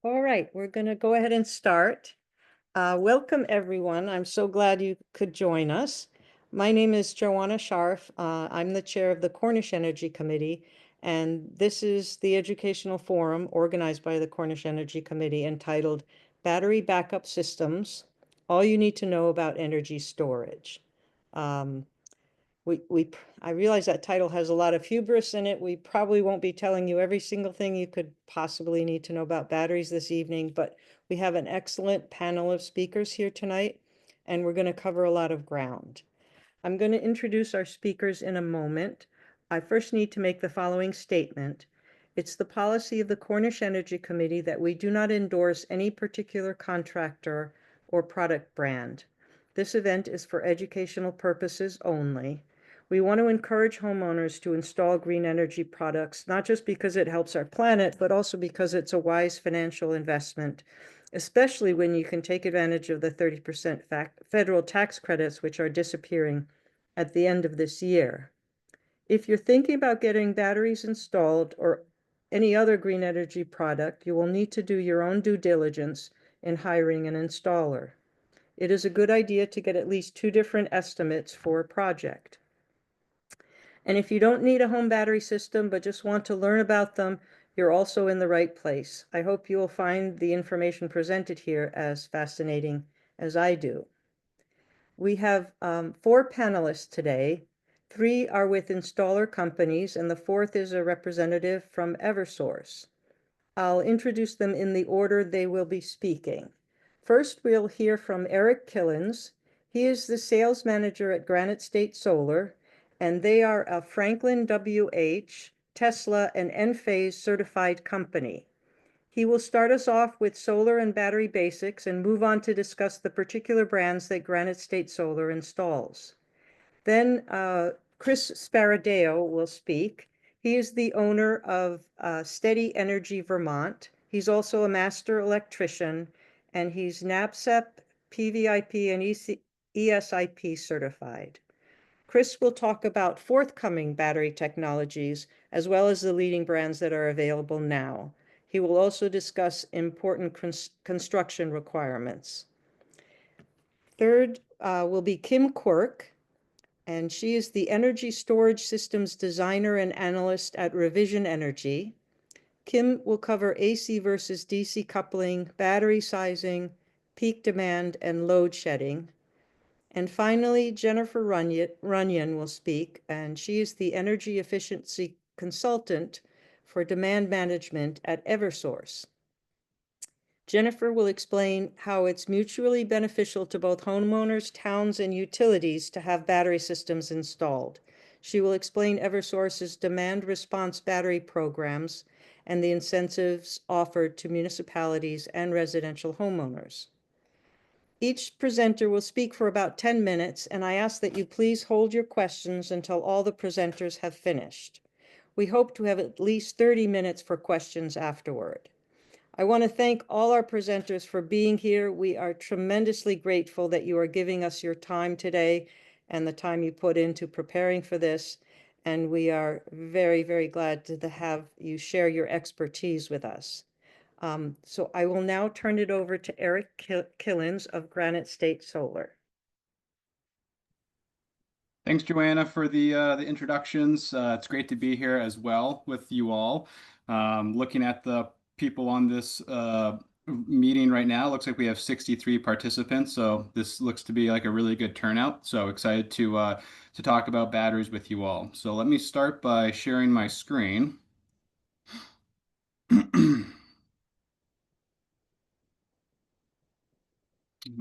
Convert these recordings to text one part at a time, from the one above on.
All right, we're going to go ahead and start. Welcome, everyone. I'm so glad you could join us. My name is Joanna Scharf. I'm the chair of the Cornish Energy Committee, and this is the educational forum organized by the Cornish Energy Committee entitled Battery Backup Systems, All You Need to Know About Energy Storage. Um, I realize that title has a lot of hubris in it. We probably won't be telling you every single thing you could possibly need to know about batteries this evening, but we have an excellent panel of speakers here tonight, and we're going to cover a lot of ground. I'm going to introduce our speakers in a moment. I first need to make the following statement. It's the policy of the Cornish Energy Committee that we do not endorse any particular contractor or product brand. This event is for educational purposes only. We want to encourage homeowners to install green energy products, not just because it helps our planet, but also because it's a wise financial investment, especially when you can take advantage of the 30% federal tax credits, which are disappearing at the end of this year. If you're thinking about getting batteries installed or any other green energy product, you will need to do your own due diligence in hiring an installer. It is a good idea to get at least 2 different estimates for a project. And if you don't need a home battery system, but just want to learn about them, you're also in the right place. I hope you will find the information presented here as fascinating as I do. We have 4 panelists today. 3 are with installer companies, and the 4th is a representative from Eversource. I'll introduce them in the order they will be speaking. First, we'll hear from Eric Kilens. He is the sales manager at Granite State Solar, and they are a FranklinWH, Tesla, and Enphase certified company. He will start us off with solar and battery basics and move on to discuss the particular brands that Granite State Solar installs. Then Chris Sparadeo will speak. He is the owner of Steady Energy Vermont. He's also a master electrician, and he's NABCEP, PVIP, and ESIP certified. Chris will talk about forthcoming battery technologies, as well as the leading brands that are available now. He will also discuss important construction requirements. Third will be Kim Quirk, and she is the Energy Storage Systems Designer and Analyst at Revision Energy. Kim will cover AC versus DC coupling, battery sizing, peak demand, and load shedding. And finally, Jennifer Runyon will speak, and she is the Energy Efficiency Consultant for Demand Management at Eversource. Jennifer will explain how it's mutually beneficial to both homeowners, towns, and utilities to have battery systems installed. She will explain Eversource's demand response battery programs and the incentives offered to municipalities and residential homeowners. Each presenter will speak for about 10 minutes, and I ask that you please hold your questions until all the presenters have finished. We hope to have at least 30 minutes for questions afterward. I want to thank all our presenters for being here. We are tremendously grateful that you are giving us your time today and the time you put into preparing for this. And we are very, very glad to have you share your expertise with us. So I will now turn it over to Eric Kilens of Granite State Solar. Thanks, Joanna, for the introductions. It's great to be here as well with you all. Looking at the people on this meeting right now, looks like we have 63 participants, so this looks to be like a really good turnout. So excited to talk about batteries with you all. So let me start by sharing my screen.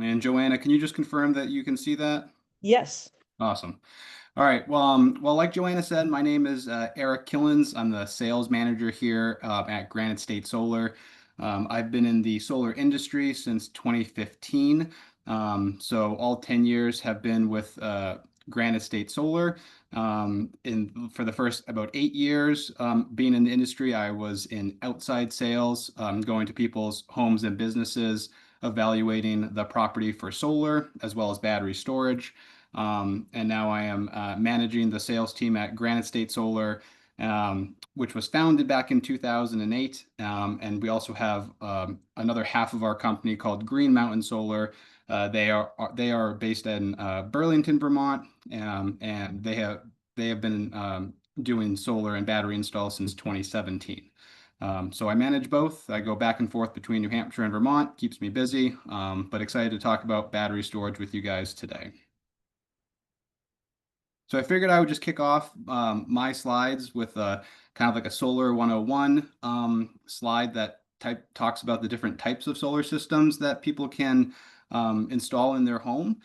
And Joanna, can you just confirm that you can see that? Yes. Awesome. All right. Well, like Joanna said, my name is Eric Kilens. I'm the sales manager here at Granite State Solar. I've been in the solar industry since 2015. So all 10 years have been with Granite State Solar. For the first about 8 years being in the industry, I was in outside sales, going to people's homes and businesses, evaluating the property for solar as well as battery storage. And now I am managing the sales team at Granite State Solar, which was founded back in 2008. And we also have another half of our company called Green Mountain Solar. They are based in Burlington, Vermont, and they have been doing solar and battery installs since 2017. So I manage both. I go back and forth between New Hampshire and Vermont, keeps me busy, but excited to talk about battery storage with you guys today. So I figured I would just kick off my slides with kind of like a Solar 101 slide that talks about the different types of solar systems that people can install in their home.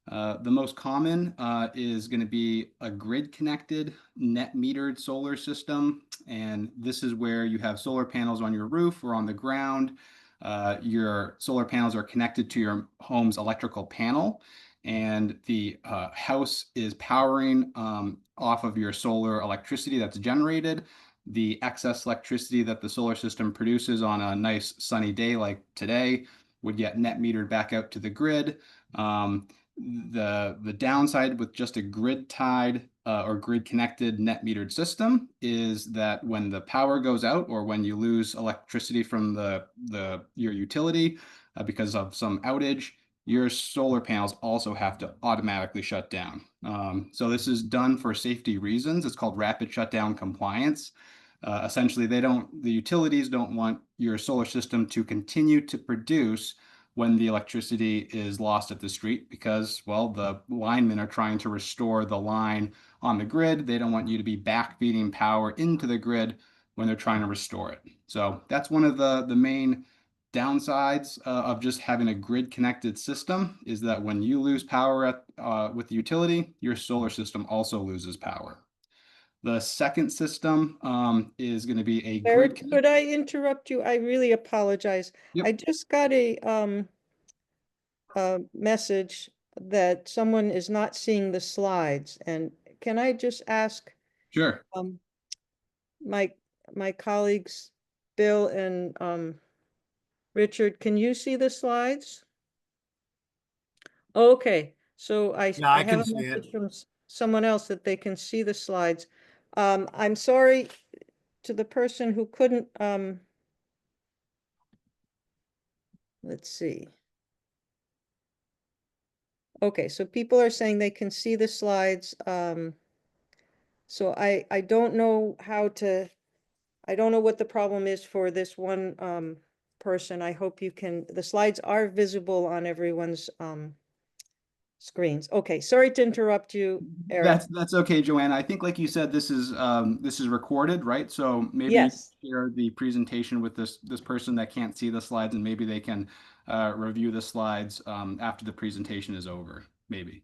The most common is going to be a grid-connected, net-metered solar system, and this is where you have solar panels on your roof or on the ground. Your solar panels are connected to your home's electrical panel, and the house is powering off of your solar electricity that's generated. The excess electricity that the solar system produces on a nice sunny day like today would get net metered back out to the grid. The downside with just a grid tied or grid connected net metered system is that when the power goes out or when you lose electricity from your utility because of some outage, your solar panels also have to automatically shut down. So this is done for safety reasons. It's called rapid shutdown compliance. Essentially, the utilities don't want your solar system to continue to produce when the electricity is lost at the street because, well, the linemen are trying to restore the line on the grid. They don't want you to be backfeeding power into the grid when they're trying to restore it. So that's one of the main downsides of just having a grid connected system is that when you lose power with the utility, your solar system also loses power. The second system is going to be a grid Eric, connected. could I interrupt you? I really apologize. Yep. I just got a message that someone is not seeing the slides, and can I just ask Sure. um, my my colleagues, Bill and Richard, can you see the slides? Okay, so Yeah, I I have can a see it. message from someone else that they can see the slides. I'm sorry to the person who couldn't, let's see. Okay, so people are saying they can see the slides. So I don't know I don't know what the problem is for this one person. I hope the slides are visible on everyone's screens. Okay, sorry to interrupt you, Eric. That's okay, Joanna. I think, like you said, this is recorded, right? So maybe you can Yes. share the presentation with this person that can't see the slides, and maybe they can review the slides after the presentation is over. Maybe.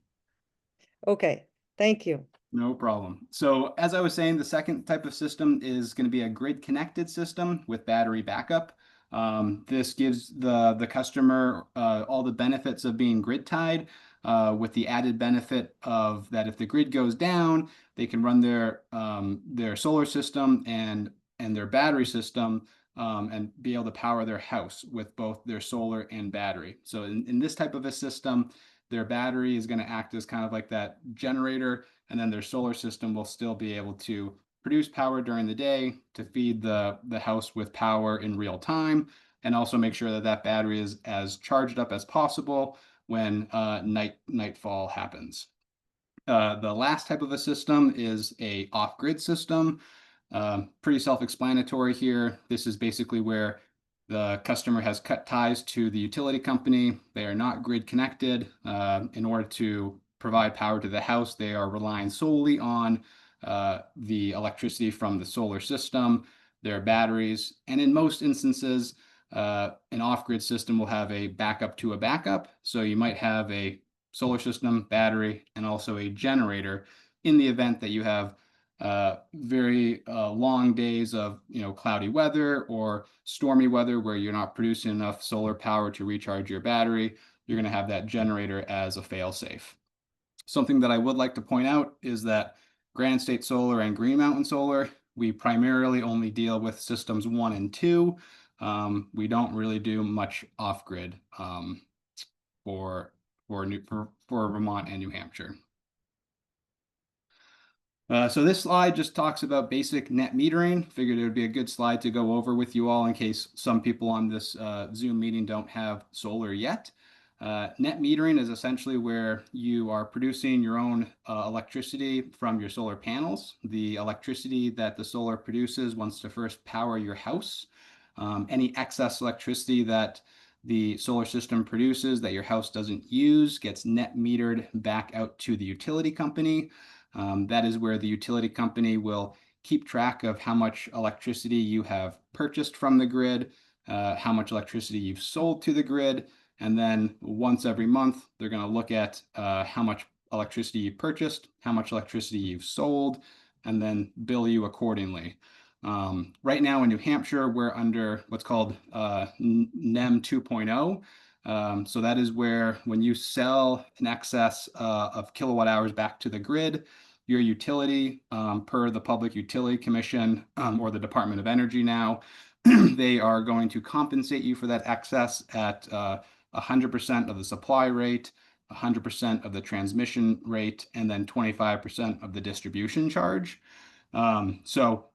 Okay, thank you. No problem. So as I was saying, the second type of system is going to be a grid connected system with battery backup. This gives the customer all the benefits of being grid tied, with the added benefit of that if the grid goes down, they can run their solar system and their battery system and be able to power their house with both their solar and battery. So in this type of a system, their battery is going to act as kind of like that generator, and then their solar system will still be able to produce power during the day to feed the house with power in real time, and also make sure that that battery is as charged up as possible when nightfall happens. The last type of a system is a off-grid system. Pretty self-explanatory here. This is basically where the customer has cut ties to the utility company. They are not grid connected. In order to provide power to the house, they are relying solely on the electricity from the solar system, their batteries, and in most instances, an off-grid system will have a backup to a backup. So you might have a solar system, battery, and also a generator in the event that you have very long days of cloudy weather or stormy weather where you're not producing enough solar power to recharge your battery. You're going to have that generator as a fail-safe. Something that I would like to point out is that Granite State Solar and Green Mountain Solar, we primarily only deal with systems 1 and 2. We don't really do much off-grid for Vermont and New Hampshire. So this slide just talks about basic net metering. Figured it would be a good slide to go over with you all in case some people on this Zoom meeting don't have solar yet. Net metering is essentially where you are producing your own electricity from your solar panels. The electricity that the solar produces wants to first power your house. Any excess electricity that the solar system produces that your house doesn't use gets net metered back out to the utility company. That is where the utility company will keep track of how much electricity you have purchased from the grid, how much electricity you've sold to the grid, and then once every month, they're going to look at how much electricity you purchased, how much electricity you've sold, and then bill you accordingly. Right now in New Hampshire, we're under what's called NEM 2.0. So that is where when you sell an excess of kilowatt hours back to the grid, your utility, per the Public Utility Commission or the Department of Energy now, they are going to compensate you for that excess at 100% of the supply rate, 100% of the transmission rate, and then 25% of the distribution charge. So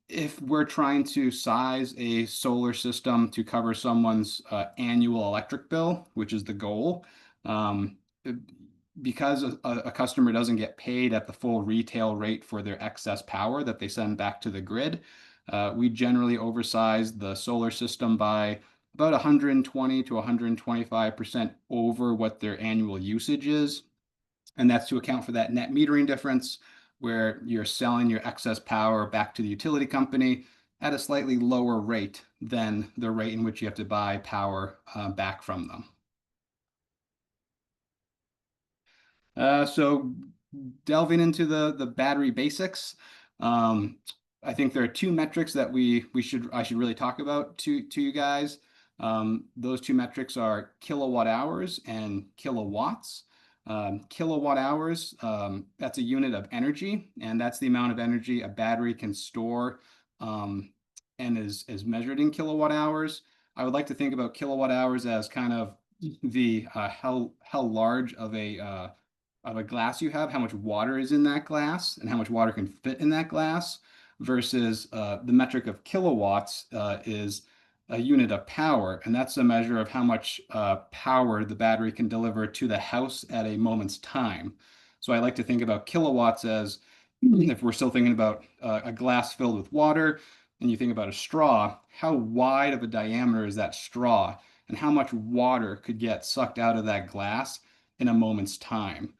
if we're trying to size a solar system to cover someone's annual electric bill, which is the goal, because a customer doesn't get paid at the full retail rate for their excess power that they send back to the grid, we generally oversize the solar system by about 120 to 125% over what their annual usage is. And that's to account for that net metering difference, where you're selling your excess power back to the utility company at a slightly lower rate than the rate in which you have to buy power back from them. So delving into the battery basics, I think there are two metrics that I should really talk about to you guys. Those two metrics are kilowatt hours and kilowatts. Kilowatt hours, that's a unit of energy, and that's the amount of energy a battery can store and is measured in kilowatt hours. I would like to think about kilowatt hours as kind of the how large of a glass you have, how much water is in that glass, and how much water can fit in that glass, versus the metric of kilowatts is a unit of power, and that's a measure of how much power the battery can deliver to the house at a moment's time. So I like to think about kilowatts as, if we're still thinking about a glass filled with water, and you think about a straw, how wide of a diameter is that straw, and how much water could get sucked out of that glass in a moment's time.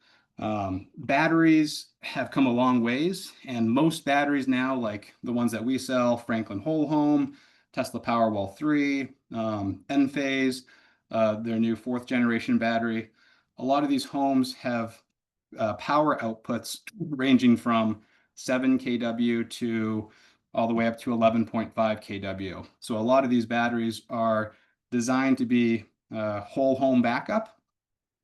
Batteries have come a long ways, and most batteries now, like the ones that we sell, Franklin Whole Home, Tesla Powerwall 3, Enphase, their new 4th generation battery. A lot of these homes have power outputs ranging from 7 kW to all the way up to 11.5 kW. So a lot of these batteries are designed to be whole home backup,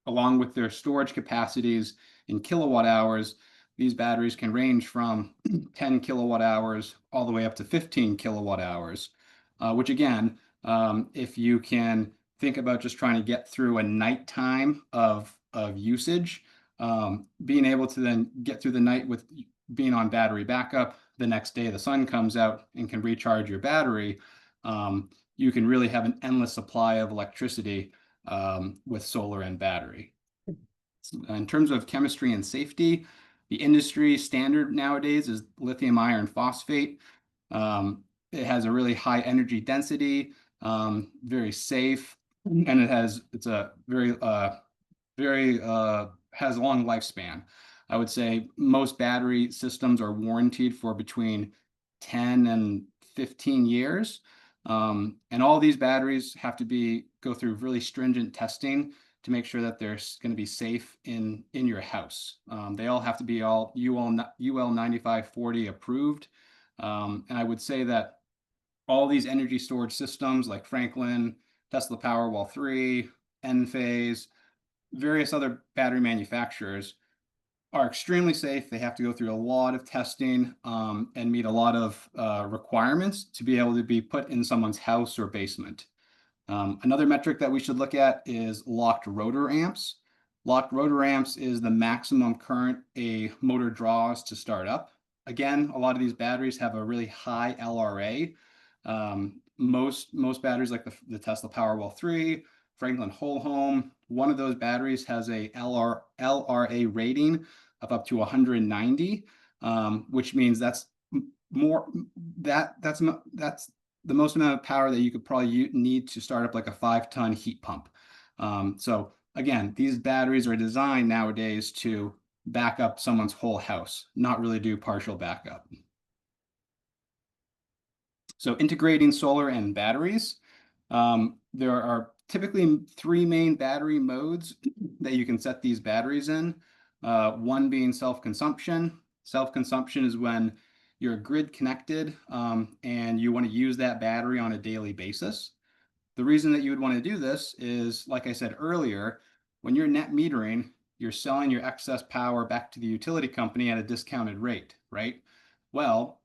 along with their storage capacities in kilowatt hours. These batteries can range from 10 kilowatt hours all the way up to 15 kilowatt hours. Which again, if you can think about just trying to get through a nighttime of usage, being able to then get through the night with being on battery backup, the next day the sun comes out and can recharge your battery, you can really have an endless supply of electricity with solar and battery. In terms of chemistry and safety, the industry standard nowadays is lithium iron phosphate. It has a really high energy density, very safe, and it's a very has a long lifespan. I would say most battery systems are warranted for between 10 and 15 years. And all these batteries have to go through really stringent testing to make sure that they're going to be safe in your house. They all have to be UL 9540 approved. And I would say that all these energy storage systems like Franklin, Tesla Powerwall 3, Enphase, various other battery manufacturers are extremely safe. They have to go through a lot of testing and meet a lot of requirements to be able to be put in someone's house or basement. Another metric that we should look at is locked rotor amps. Locked rotor amps is the maximum current a motor draws to start up. Again, a lot of these batteries have a really high LRA. Most batteries like the Tesla Powerwall 3, Franklin Whole Home, one of those batteries has a LRA rating of up to 190, which means that's that's the most amount of power that you could probably need to start up like a 5-ton heat pump. So again, these batteries are designed nowadays to back up someone's whole house, not really do partial backup. So integrating solar and batteries, there are typically 3 main battery modes that you can set these batteries in. One being self-consumption. Self-consumption is when you're grid connected and you want to use that battery on a daily basis. The reason that you would want to do this is, like I said earlier, when you're net metering, you're selling your excess power back to the utility company at a discounted rate, right? Well,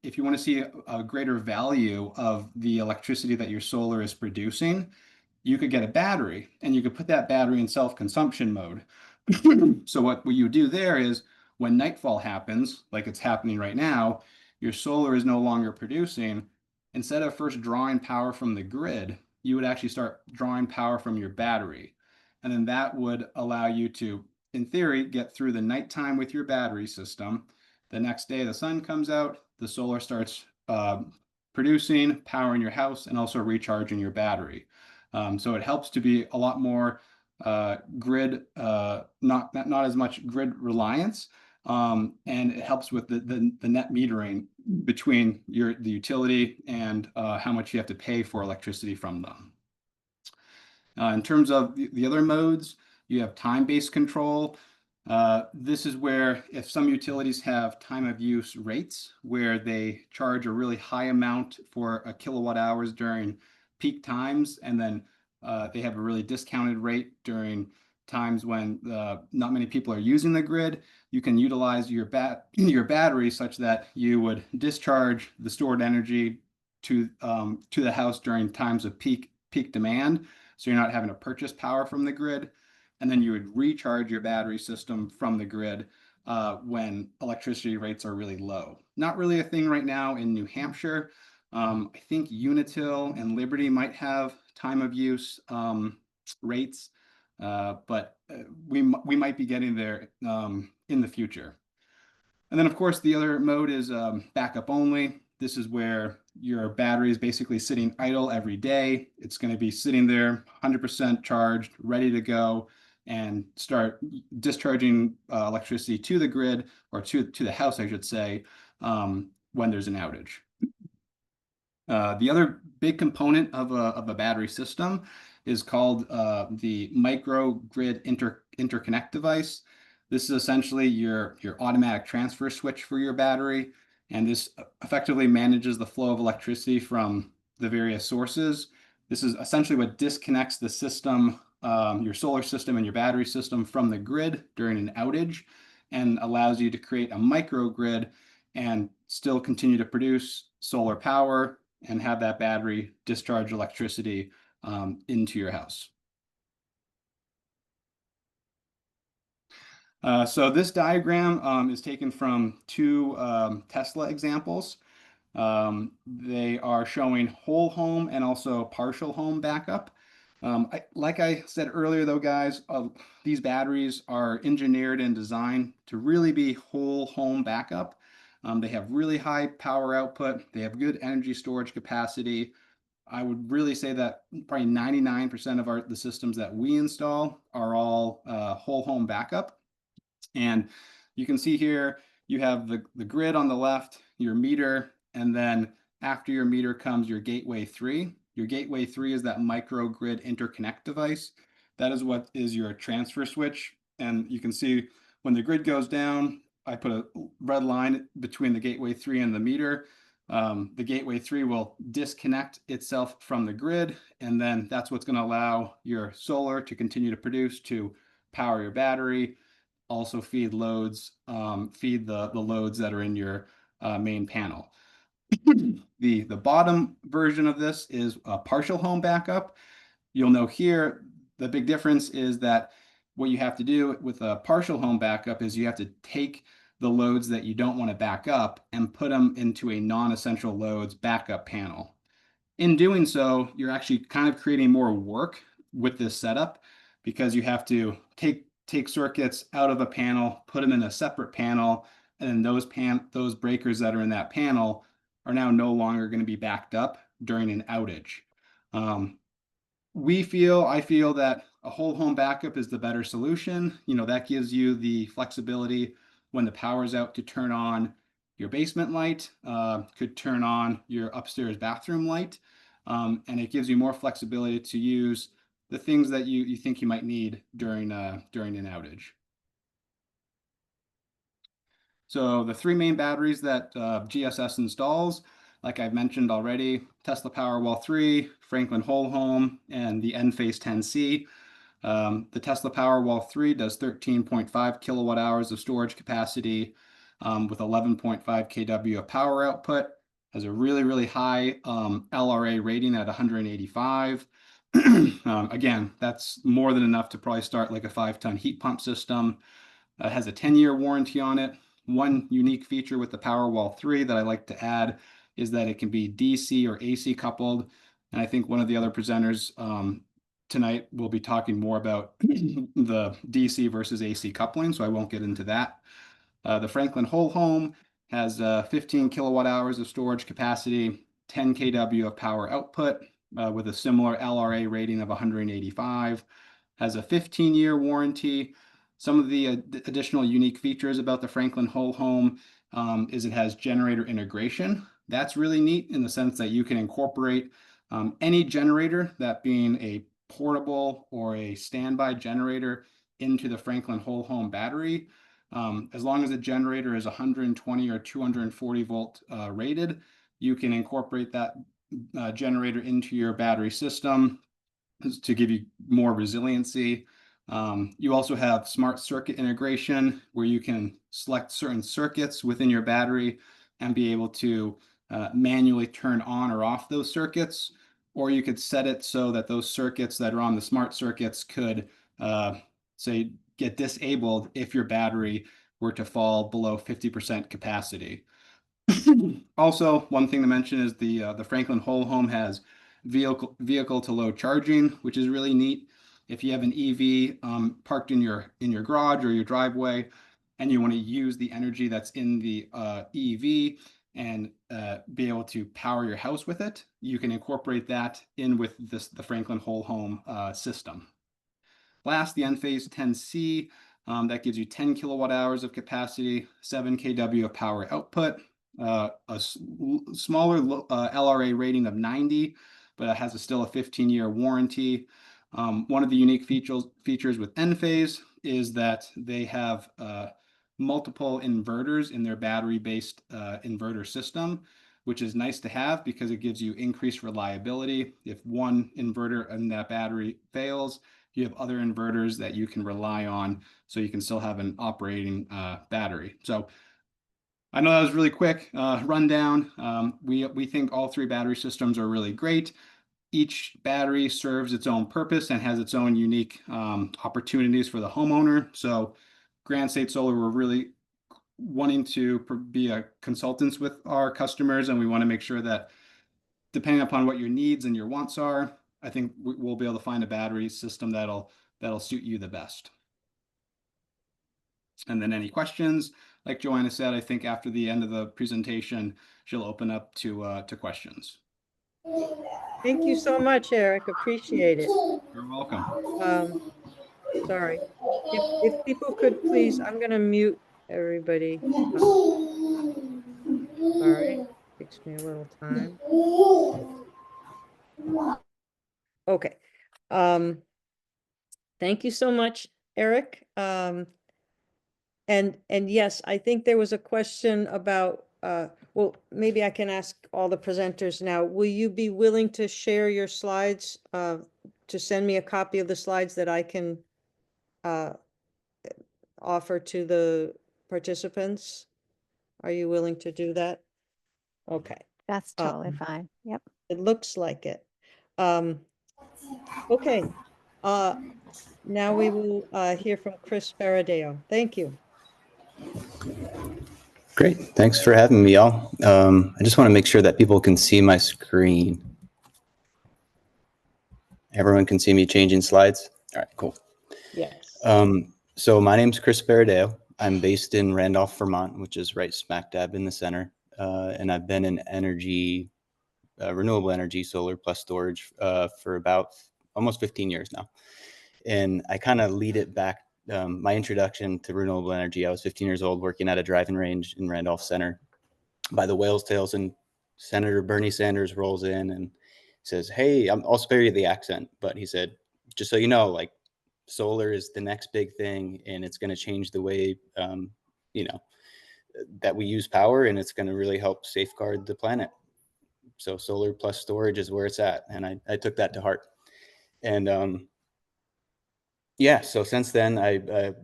if you want to see a greater value of the electricity that your solar is producing, you could get a battery and you could put that battery in self-consumption mode. So what you do there is when nightfall happens, like it's happening right now, your solar is no longer producing. Instead of first drawing power from the grid, you would actually start drawing power from your battery. And then that would allow you to, in theory, get through the nighttime with your battery system. The next day, the sun comes out, the solar starts producing, powering your house, and also recharging your battery. So it helps to be a lot more grid, not as much grid reliance, and it helps with the net metering between the utility and how much you have to pay for electricity from them. In terms of the other modes, you have time-based control. This is where if some utilities have time of use rates where they charge a really high amount for a kilowatt hours during peak times, and then they have a really discounted rate during times when not many people are using the grid, you can utilize your battery such that you would discharge the stored energy to the house during times of peak demand. So you're not having to purchase power from the grid. And then you would recharge your battery system from the grid when electricity rates are really low. Not really a thing right now in New Hampshire. I think Unitil and Liberty might have time of use rates, but we might be getting there in the future. And then, of course, the other mode is backup only. This is where your battery is basically sitting idle every day. It's going to be sitting there 100% charged, ready to go, and start discharging electricity to the grid, or to the house, I should say, when there's an outage. The other big component of a battery system is called the microgrid interconnect device. This is essentially your automatic transfer switch for your battery, and this effectively manages the flow of electricity from the various sources. This is essentially what disconnects the system, your solar system and your battery system, from the grid during an outage, and allows you to create a microgrid and still continue to produce solar power and have that battery discharge electricity into your house. So this diagram is taken from 2 Tesla examples. They are showing whole home and also partial home backup. Like I said earlier, though, guys, these batteries are engineered and designed to really be whole home backup. They have really high power output. They have good energy storage capacity. I would really say that probably 99% of the systems that we install are all whole home backup. And you can see here, you have the grid on the left, your meter, and then after your meter comes your gateway 3. Your gateway 3 is that microgrid interconnect device. That is what is your transfer switch. And you can see when the grid goes down, I put a red line between the gateway 3 and the meter. The gateway 3 will disconnect itself from the grid, and then that's what's going to allow your solar to continue to produce to power your battery, also feed loads, feed the loads that are in your main panel. The bottom version of this is a partial home backup. You'll know here the big difference is that what you have to do with a partial home backup is you have to take the loads that you don't want to back up and put them into a non-essential loads backup panel. In doing so, you're actually kind of creating more work with this setup because you have to take circuits out of a panel, put them in a separate panel, and then those breakers that are in that panel are now no longer going to be backed up during an outage. I feel that a whole home backup is the better solution. That gives you the flexibility when the power's out to turn on your basement light, could turn on your upstairs bathroom light, and it gives you more flexibility to use the things that you think you might need during an outage. So the three main batteries that GSS installs, like I've mentioned already, Tesla Powerwall 3, Franklin Whole Home, and the Enphase 10C. The Tesla Powerwall 3 does 13.5 kilowatt hours of storage capacity with 11.5 kW of power output. Has a really, really high LRA rating at 185. Again, that's more than enough to probably start like a 5-ton heat pump system. It has a 10-year warranty on it. One unique feature with the Powerwall 3 that I like to add is that it can be DC or AC coupled. And I think one of the other presenters tonight will be talking more about the DC versus AC coupling, so I won't get into that. The Franklin Whole Home has 15 kilowatt hours of storage capacity, 10 kW of power output with a similar LRA rating of 185, has a 15-year warranty. Some of the additional unique features about the Franklin Whole Home is it has generator integration. That's really neat in the sense that you can incorporate any generator, that being a portable or a standby generator, into the Franklin Whole Home battery. As long as the generator is 120 or 240 volt rated, you can incorporate that generator into your battery system to give you more resiliency. You also have smart circuit integration where you can select certain circuits within your battery and be able to manually turn on or off those circuits, or you could set it so that those circuits that are on the smart circuits could say get disabled if your battery were to fall below 50% capacity. Also, one thing to mention is the Franklin Whole Home has vehicle to load charging, which is really neat. If you have an EV parked in your garage or your driveway, and you want to use the energy that's in the EV and be able to power your house with it, you can incorporate that in with the Franklin Whole Home system. Last, the Enphase 10C, that gives you 10 kilowatt hours of capacity, 7 kW of power output, a smaller LRA rating of 90, but it has still a 15-year warranty. One of the unique features with Enphase is that they have multiple inverters in their battery-based inverter system, which is nice to have because it gives you increased reliability. If one inverter in that battery fails, you have other inverters that you can rely on, so you can still have an operating battery. So I know that was really quick rundown. We think all three battery systems are really great. Each battery serves its own purpose and has its own unique opportunities for the homeowner. So Granite State Solar, we're really wanting to be consultants with our customers, and we want to make sure that depending upon what your needs and your wants are, I think we'll be able to find a battery system that'll suit you the best. And then any questions, like Joanna said, I think after the end of the presentation, she'll open up to questions. Thank you so much, Eric. Appreciate it. You're welcome. Sorry. If people could please, I'm going to mute everybody. Sorry, takes me a little time. Okay. Thank you so much, Eric. And yes, I think there was a question about, well, maybe I can ask all the presenters now. Will you be willing to share your slides, to send me a copy of the slides that I can offer to the participants? Are you willing to do that? Okay. That's totally fine. Yep. It looks like it. Okay. Now we will hear from Chris Sparadeo. Thank you. Great. Thanks for having me, y'all. I just want to make sure that people can see my screen. Everyone can see me changing slides? All right, cool. Yes. So my name's Chris Sparadeo. I'm based in Randolph, Vermont, which is right smack dab in the center. And I've been in energy, renewable energy, solar plus storage for about almost 15 years now. And I kind of lead it back. My introduction to renewable energy, I was 15 years old working at a driving range in Randolph Center by the whale's tails, and Senator Bernie Sanders rolls in and says, "Hey, I'll spare you the accent," but he said, "Just so you know, like solar is the next big thing, and it's going to change the way, you know, that we use power, and it's going to really help safeguard the planet. So solar plus storage is where it's at." And I took that to heart. And yeah, so since then I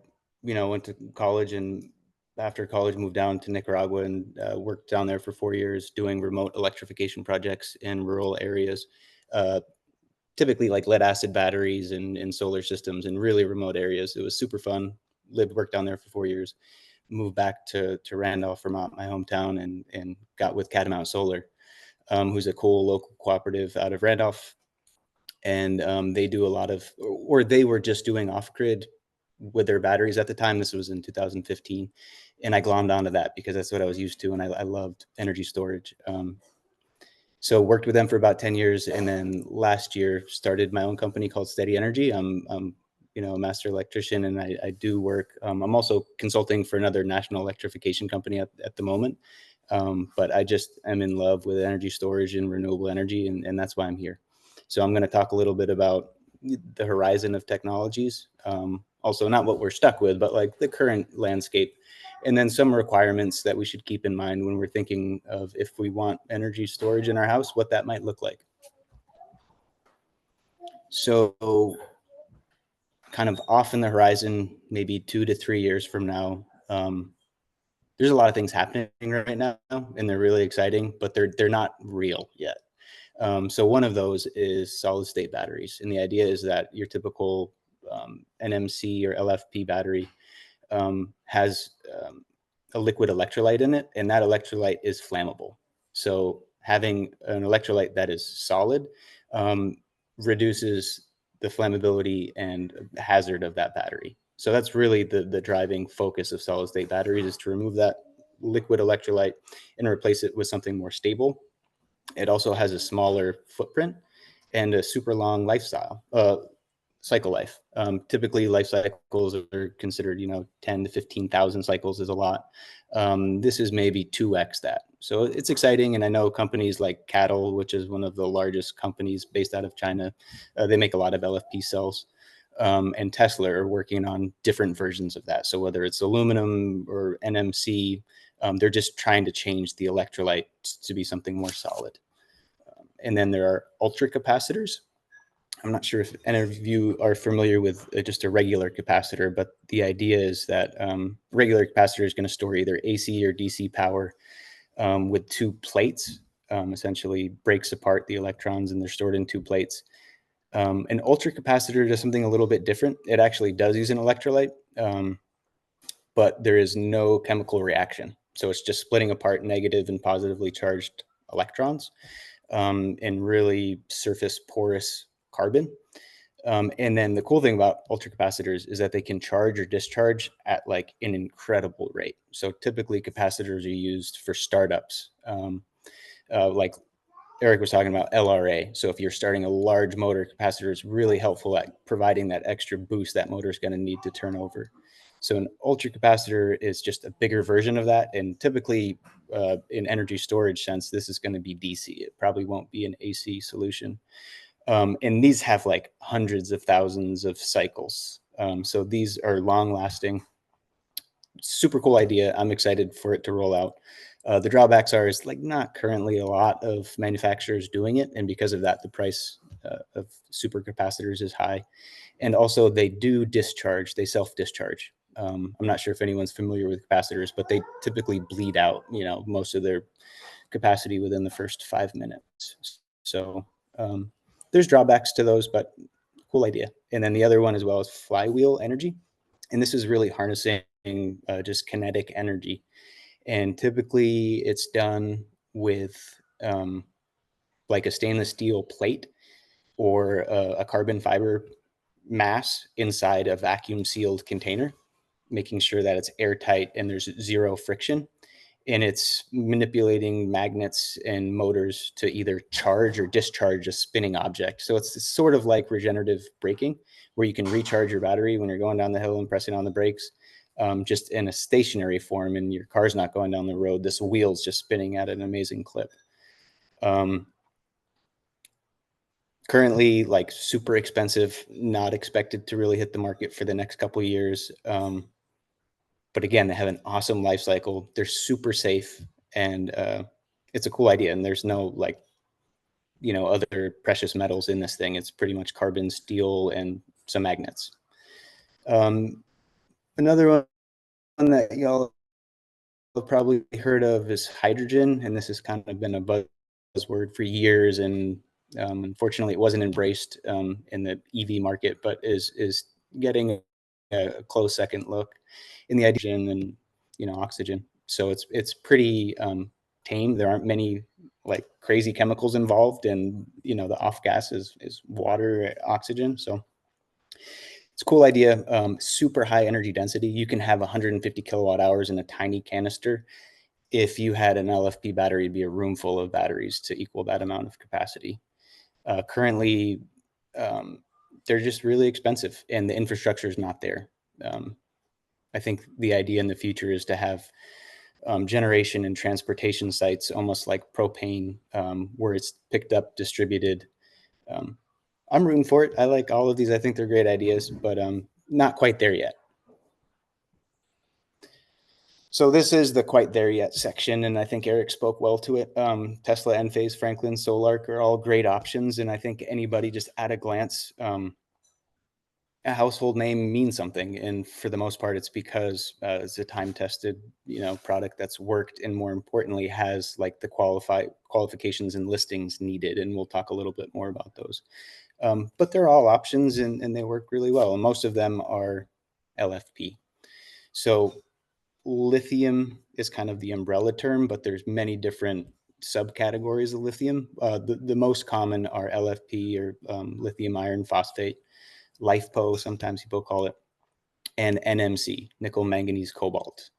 went to college, and after college moved down to Nicaragua and worked down there for 4 years doing remote electrification projects in rural areas, typically like lead acid batteries and solar systems in really remote areas. It was super fun. Worked down there for 4 years, moved back to Randolph, Vermont, my hometown, and got with Catamount Solar, who's a cool local cooperative out of Randolph. And they do a lot of, or they were just doing off-grid with their batteries at the time. This was in 2015. And I glommed onto that because that's what I was used to. And I loved energy storage. So worked with them for about 10 years. And then last year started my own company called Steady Energy. I'm a master electrician, and I do work. I'm also consulting for another national electrification company at the moment. But I just am in love with energy storage and renewable energy. And that's why I'm here. So I'm going to talk a little bit about the horizon of technologies. Also not what we're stuck with, but like the current landscape, and then some requirements that we should keep in mind when we're thinking of if we want energy storage in our house, what that might look like. So kind of off in the horizon, maybe 2 to 3 years from now, there's a lot of things happening right now, and they're really exciting, but they're not real yet. So one of those is solid state batteries. And the idea is that your typical NMC or LFP battery has a liquid electrolyte in it, and that electrolyte is flammable. So having an electrolyte that is solid reduces the flammability and hazard of that battery. So that's really the driving focus of solid state batteries, is to remove that liquid electrolyte and replace it with something more stable. It also has a smaller footprint and a super long cycle life. Typically, life cycles are considered, 10 to 15,000 cycles is a lot. This is maybe 2x that. So it's exciting. And I know companies like Cattle, which is one of the largest companies based out of China, they make a lot of LFP cells. And Tesla are working on different versions of that. So whether it's aluminum or NMC, they're just trying to change the electrolyte to be something more solid. And then there are ultra capacitors. I'm not sure if any of you are familiar with just a regular capacitor, but the idea is that regular capacitor is going to store either AC or DC power with two plates, essentially breaks apart the electrons, and they're stored in two plates. An ultra capacitor does something a little bit different. It actually does use an electrolyte, but there is no chemical reaction. So it's just splitting apart negative and positively charged electrons in really surface porous carbon. And then the cool thing about ultracapacitors is that they can charge or discharge at like an incredible rate. So typically capacitors are used for startups, like Eric was talking about LRA. So if you're starting a large motor, capacitor is really helpful at providing that extra boost that motor is going to need to turn over. So an ultracapacitor is just a bigger version of that. And typically in energy storage sense, this is going to be DC. It probably won't be an AC solution. And these have like hundreds of thousands of cycles. So these are long lasting. Super cool idea. I'm excited for it to roll out. The drawbacks are is like not currently a lot of manufacturers doing it. And because of that, the price of supercapacitors is high. And also they do discharge, they self-discharge. I'm not sure if anyone's familiar with capacitors, but they typically bleed out, most of their capacity within the first 5 minutes. So there's drawbacks to those, but cool idea. And then the other one as well is flywheel energy. And this is really harnessing just kinetic energy. And typically it's done with like a stainless steel plate or a carbon fiber mass inside a vacuum sealed container, making sure that it's airtight and there's zero friction. And it's manipulating magnets and motors to either charge or discharge a spinning object. So it's sort of like regenerative braking, where you can recharge your battery when you're going down the hill and pressing on the brakes, just in a stationary form, and your car's not going down the road. This wheel's just spinning at an amazing clip. Currently, like, super expensive, not expected to really hit the market for the next couple of years. But again, they have an awesome life cycle. They're super safe, and it's a cool idea. And there's no, like, other precious metals in this thing. It's pretty much carbon, steel, and some magnets. Another one that y'all have probably heard of is hydrogen, and this has kind of been a buzzword for years. And unfortunately, it wasn't embraced in the EV market, but is getting a close second look in the hydrogen and oxygen. So it's pretty tame. There aren't many like crazy chemicals involved, and the off gas is water, oxygen. So it's a cool idea. Super high energy density. You can have 150 kilowatt hours in a tiny canister. If you had an LFP battery, it'd be a room full of batteries to equal that amount of capacity. Currently, they're just really expensive, and the infrastructure is not there. I think the idea in the future is to have generation and transportation sites almost like propane, where it's picked up, distributed. I'm rooting for it. I like all of these. I think they're great ideas, but not quite there yet. So this is the quite there yet section, and I think Eric spoke well to it. Tesla, Enphase, Franklin, Solark are all great options, and I think anybody just at a glance, a household name means something, and for the most part, it's because it's a time-tested, product that's worked, and more importantly, has like the qualifications and listings needed, and we'll talk a little bit more about those. But they're all options, and they work really well, and most of them are LFP. So lithium is kind of the umbrella term, but there's many different subcategories of lithium. The most common are LFP, or lithium iron phosphate, LiFePO, sometimes people call it, and NMC, nickel manganese cobalt.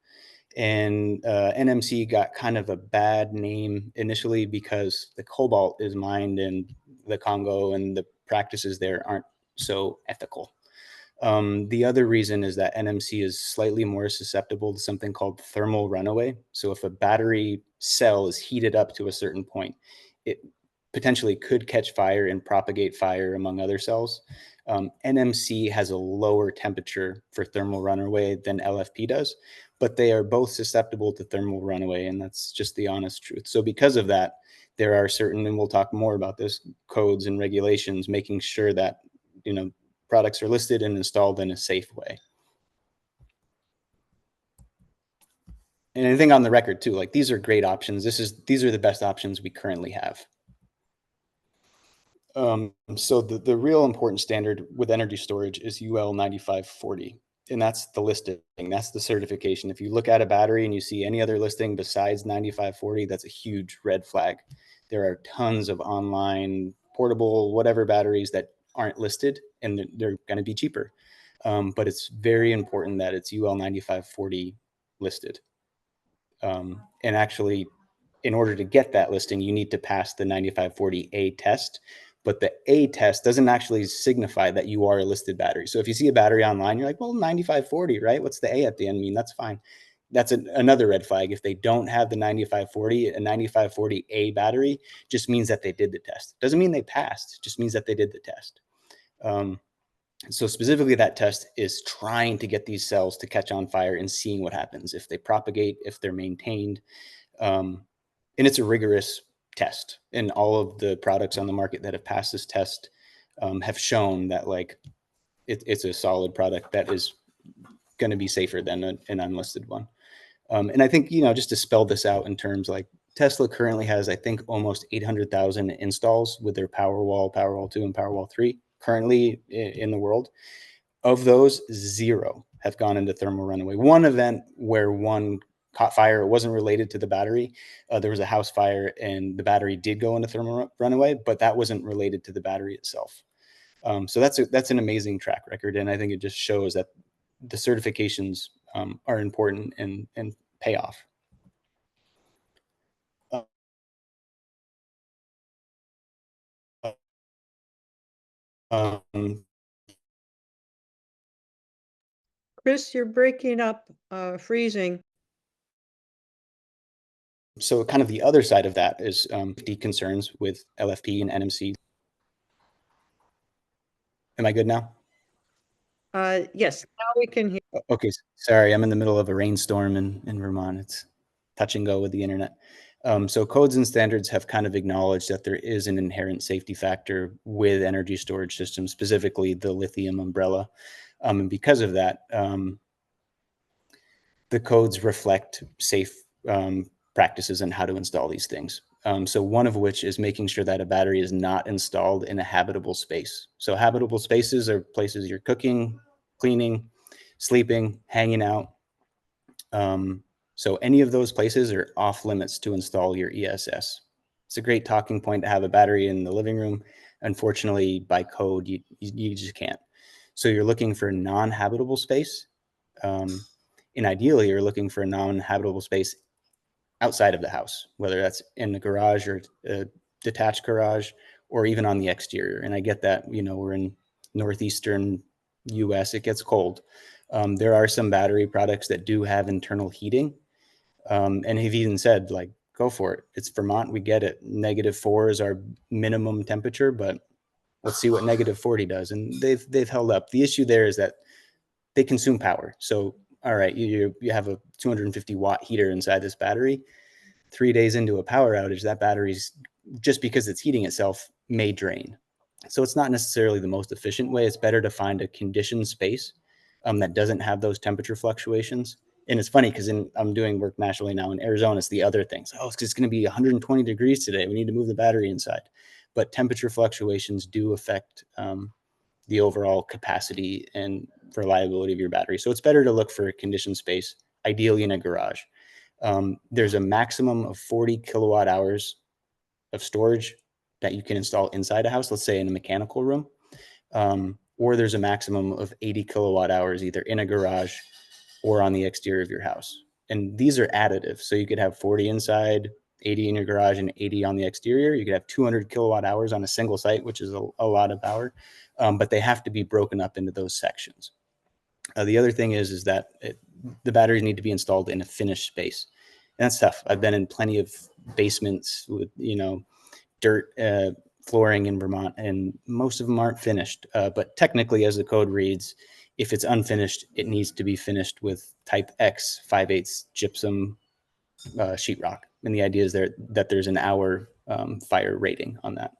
And NMC got kind of a bad name initially because the cobalt is mined in the Congo, and the practices there aren't so ethical. The other reason is that NMC is slightly more susceptible to something called thermal runaway. So if a battery cell is heated up to a certain point, it potentially could catch fire and propagate fire among other cells. NMC has a lower temperature for thermal runaway than LFP does, but they are both susceptible to thermal runaway, and that's just the honest truth. So because of that, there are certain, and we'll talk more about this, codes and regulations making sure that products are listed and installed in a safe way. And I think on the record too, like, these are great options. These are the best options we currently have. So the real important standard with energy storage is UL 9540, and that's the listing. That's the certification. If you look at a battery and you see any other listing besides 9540, that's a huge red flag. There are tons of online, portable, whatever batteries that aren't listed, and they're going to be cheaper. But it's very important that it's UL 9540 listed. And actually, in order to get that listing, you need to pass the 9540A test. But the A test doesn't actually signify that you are a listed battery. So if you see a battery online, you're like, well, 9540, right? What's the A at the end mean? That's fine. That's another red flag. If they don't have the 9540, a 9540A battery just means that they did the test. Doesn't mean they passed. It just means that they did the test. So specifically, that test is trying to get these cells to catch on fire and seeing what happens, if they propagate, if they're maintained. And it's a rigorous test. And all of the products on the market that have passed this test have shown that, like, it's a solid product that is going to be safer than an unlisted one. And I think, just to spell this out in terms, like, Tesla currently has, I think, almost 800,000 installs with their Powerwall 2, and Powerwall 3. currently in the world. Of those, 0 have gone into thermal runaway. One event where one caught fire, it wasn't related to the battery. There was a house fire and the battery did go into thermal runaway, but that wasn't related to the battery itself. So that's an amazing track record. And I think it just shows that the certifications are important and pay off. Chris, you're breaking up, freezing. So kind of the other side of that is the concerns with LFP and NMC. Am I good now? Yes, now we can hear. Okay, sorry, I'm in the middle of a rainstorm in Vermont. It's touch and go with the internet. So codes and standards have kind of acknowledged that there is an inherent safety factor with energy storage systems, specifically the lithium umbrella. And because of that, the codes reflect safe practices on how to install these things. So one of which is making sure that a battery is not installed in a habitable space. So habitable spaces are places you're cooking, cleaning, sleeping, hanging out. So any of those places are off limits to install your ESS. It's a great talking point to have a battery in the living room. Unfortunately, by code, you just can't. So you're looking for non-habitable space. And ideally, you're looking for a non-habitable space outside of the house, whether that's in the garage or a detached garage or even on the exterior. And I get that, you know, we're in northeastern US, it gets cold. There are some battery products that do have internal heating, and have even said, like, go for it. It's Vermont, we get it. -4 is our minimum temperature, but let's see what -40 does. And they've held up. The issue there is that they consume power. So, all right, you have a 250 watt heater inside this battery. 3 days into a power outage, that battery's, just because it's heating itself, may drain. So it's not necessarily the most efficient way. It's better to find a conditioned space that doesn't have those temperature fluctuations. And it's funny because I'm doing work nationally now in Arizona. It's the other things. Oh, it's going to be 120 degrees today. We need to move the battery inside. But temperature fluctuations do affect the overall capacity and reliability of your battery. So it's better to look for a conditioned space, ideally in a garage. There's a maximum of 40 kilowatt hours of storage that you can install inside a house, let's say in a mechanical room, or there's a maximum of 80 kilowatt hours either in a garage or on the exterior of your house. And these are additive. So you could have 40 inside, 80 in your garage, and 80 on the exterior. You could have 200 kilowatt hours on a single site, which is a lot of power, but they have to be broken up into those sections. The other thing is that the batteries need to be installed in a finished space. And that's tough. I've been in plenty of basements with, you know, dirt flooring in Vermont, and most of them aren't finished. But technically, as the code reads, if it's unfinished, it needs to be finished with type X 5/8 gypsum sheetrock. And the idea is that there's an hour fire rating on that.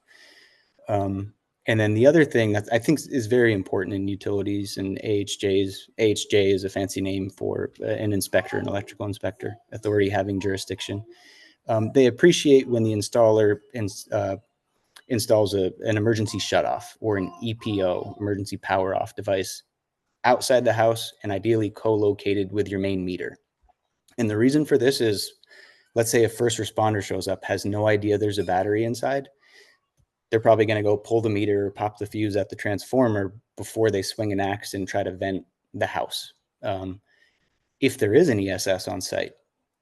And then the other thing that I think is very important in utilities and AHJs, AHJ is a fancy name for an inspector, an electrical inspector, authority having jurisdiction. They appreciate when the installer installs an emergency shutoff or an EPO, emergency power off device, outside the house and ideally co-located with your main meter. And the reason for this is, let's say a first responder shows up, has no idea there's a battery inside. They're probably going to go pull the meter, pop the fuse at the transformer before they swing an axe and try to vent the house. If there is an ESS on site,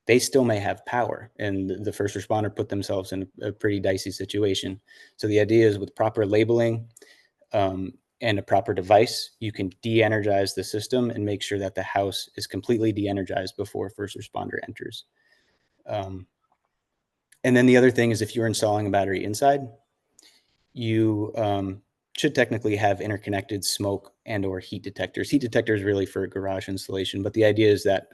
they still may have power, and the first responder put themselves in a pretty dicey situation. So the idea is with proper labeling and a proper device, you can de-energize the system and make sure that the house is completely de-energized before first responder enters. And then the other thing is, if you're installing a battery inside, you should technically have interconnected smoke and or heat detectors. Heat detectors really for garage installation, but the idea is that,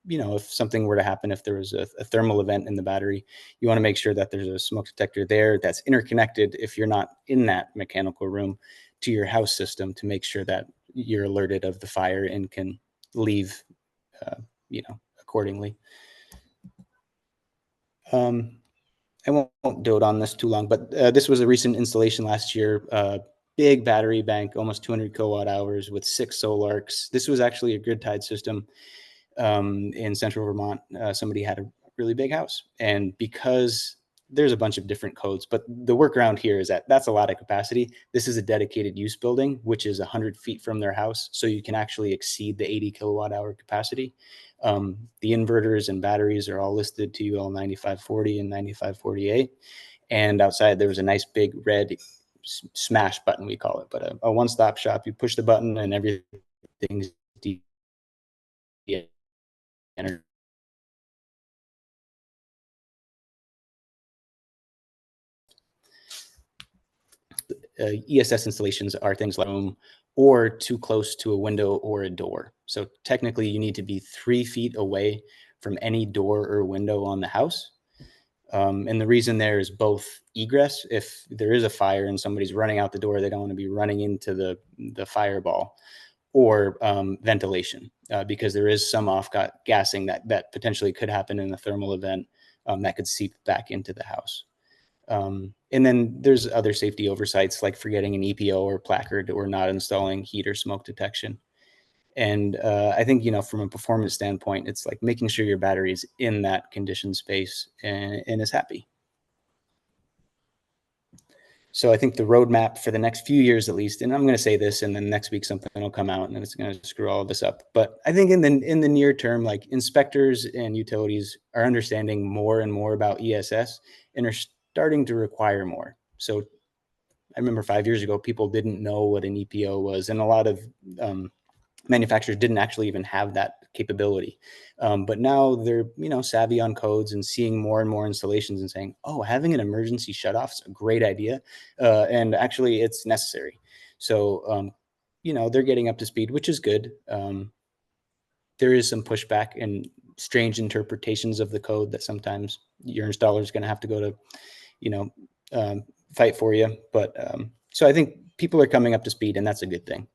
you know, if something were to happen, if there was a thermal event in the battery, you want to make sure that there's a smoke detector there that's interconnected, if you're not in that mechanical room, to your house system to make sure that you're alerted of the fire and can leave, you know, accordingly. I won't dote on this too long, but this was a recent installation last year. big battery bank, almost 200 kilowatt hours with 6 solarcs. This was actually a grid-tied system in central Vermont. Somebody had a really big house, and because there's a bunch of different codes, but the workaround here is that that's a lot of capacity. This is a dedicated use building, which is 100 feet from their house, so you can actually exceed the 80 kilowatt hour capacity. The inverters and batteries are all listed to UL 9540 and 9548. And outside there was a nice big red smash button, we call it, but a one-stop shop. You push the button and everything's energy. ESS installations are things like room or too close to a window or a door. So technically you need to be 3 feet away from any door or window on the house. And the reason there is both egress. If there is a fire and somebody's running out the door, they don't want to be running into the fireball, or ventilation, because there is some off-gassing that potentially could happen in a thermal event that could seep back into the house. And then there's other safety oversights like forgetting an EPO or placard or not installing heat or smoke detection. And I think, from a performance standpoint, it's like making sure your battery is in that conditioned space and is happy. So I think the roadmap for the next few years, at least, and I'm going to say this, and then next week something will come out and it's going to screw all of this up. But I think in the near term, like inspectors and utilities are understanding more and more about ESS and are starting to require more. So I remember 5 years ago, people didn't know what an EPO was, and a lot of manufacturers didn't actually even have that capability. But now they're, savvy on codes and seeing more and more installations and saying, oh, having an emergency shutoff is a great idea. And actually it's necessary. So, they're getting up to speed, which is good. There is some pushback and strange interpretations of the code that sometimes your installer is going to have to go to, fight for you. But so I think people are coming up to speed, and that's a good thing.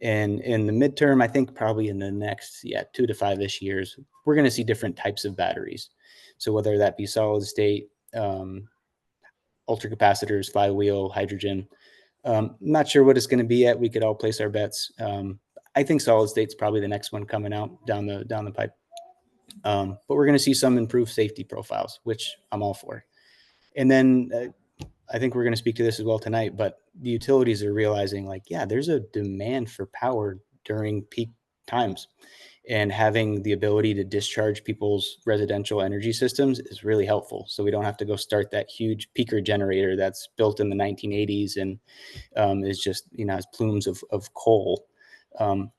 And in the midterm, I think probably in the next 2 to 5-ish years, we're going to see different types of batteries. So whether that be solid state, ultracapacitors, flywheel, hydrogen, not sure what it's going to be yet. We could all place our bets. I think solid state's probably the next one coming out down the pipe. But we're going to see some improved safety profiles, which I'm all for. And then I think we're going to speak to this as well tonight, but the utilities are realizing there's a demand for power during peak times, and having the ability to discharge people's residential energy systems is really helpful. So we don't have to go start that huge peaker generator that's built in the 1980s and is just, has plumes of coal.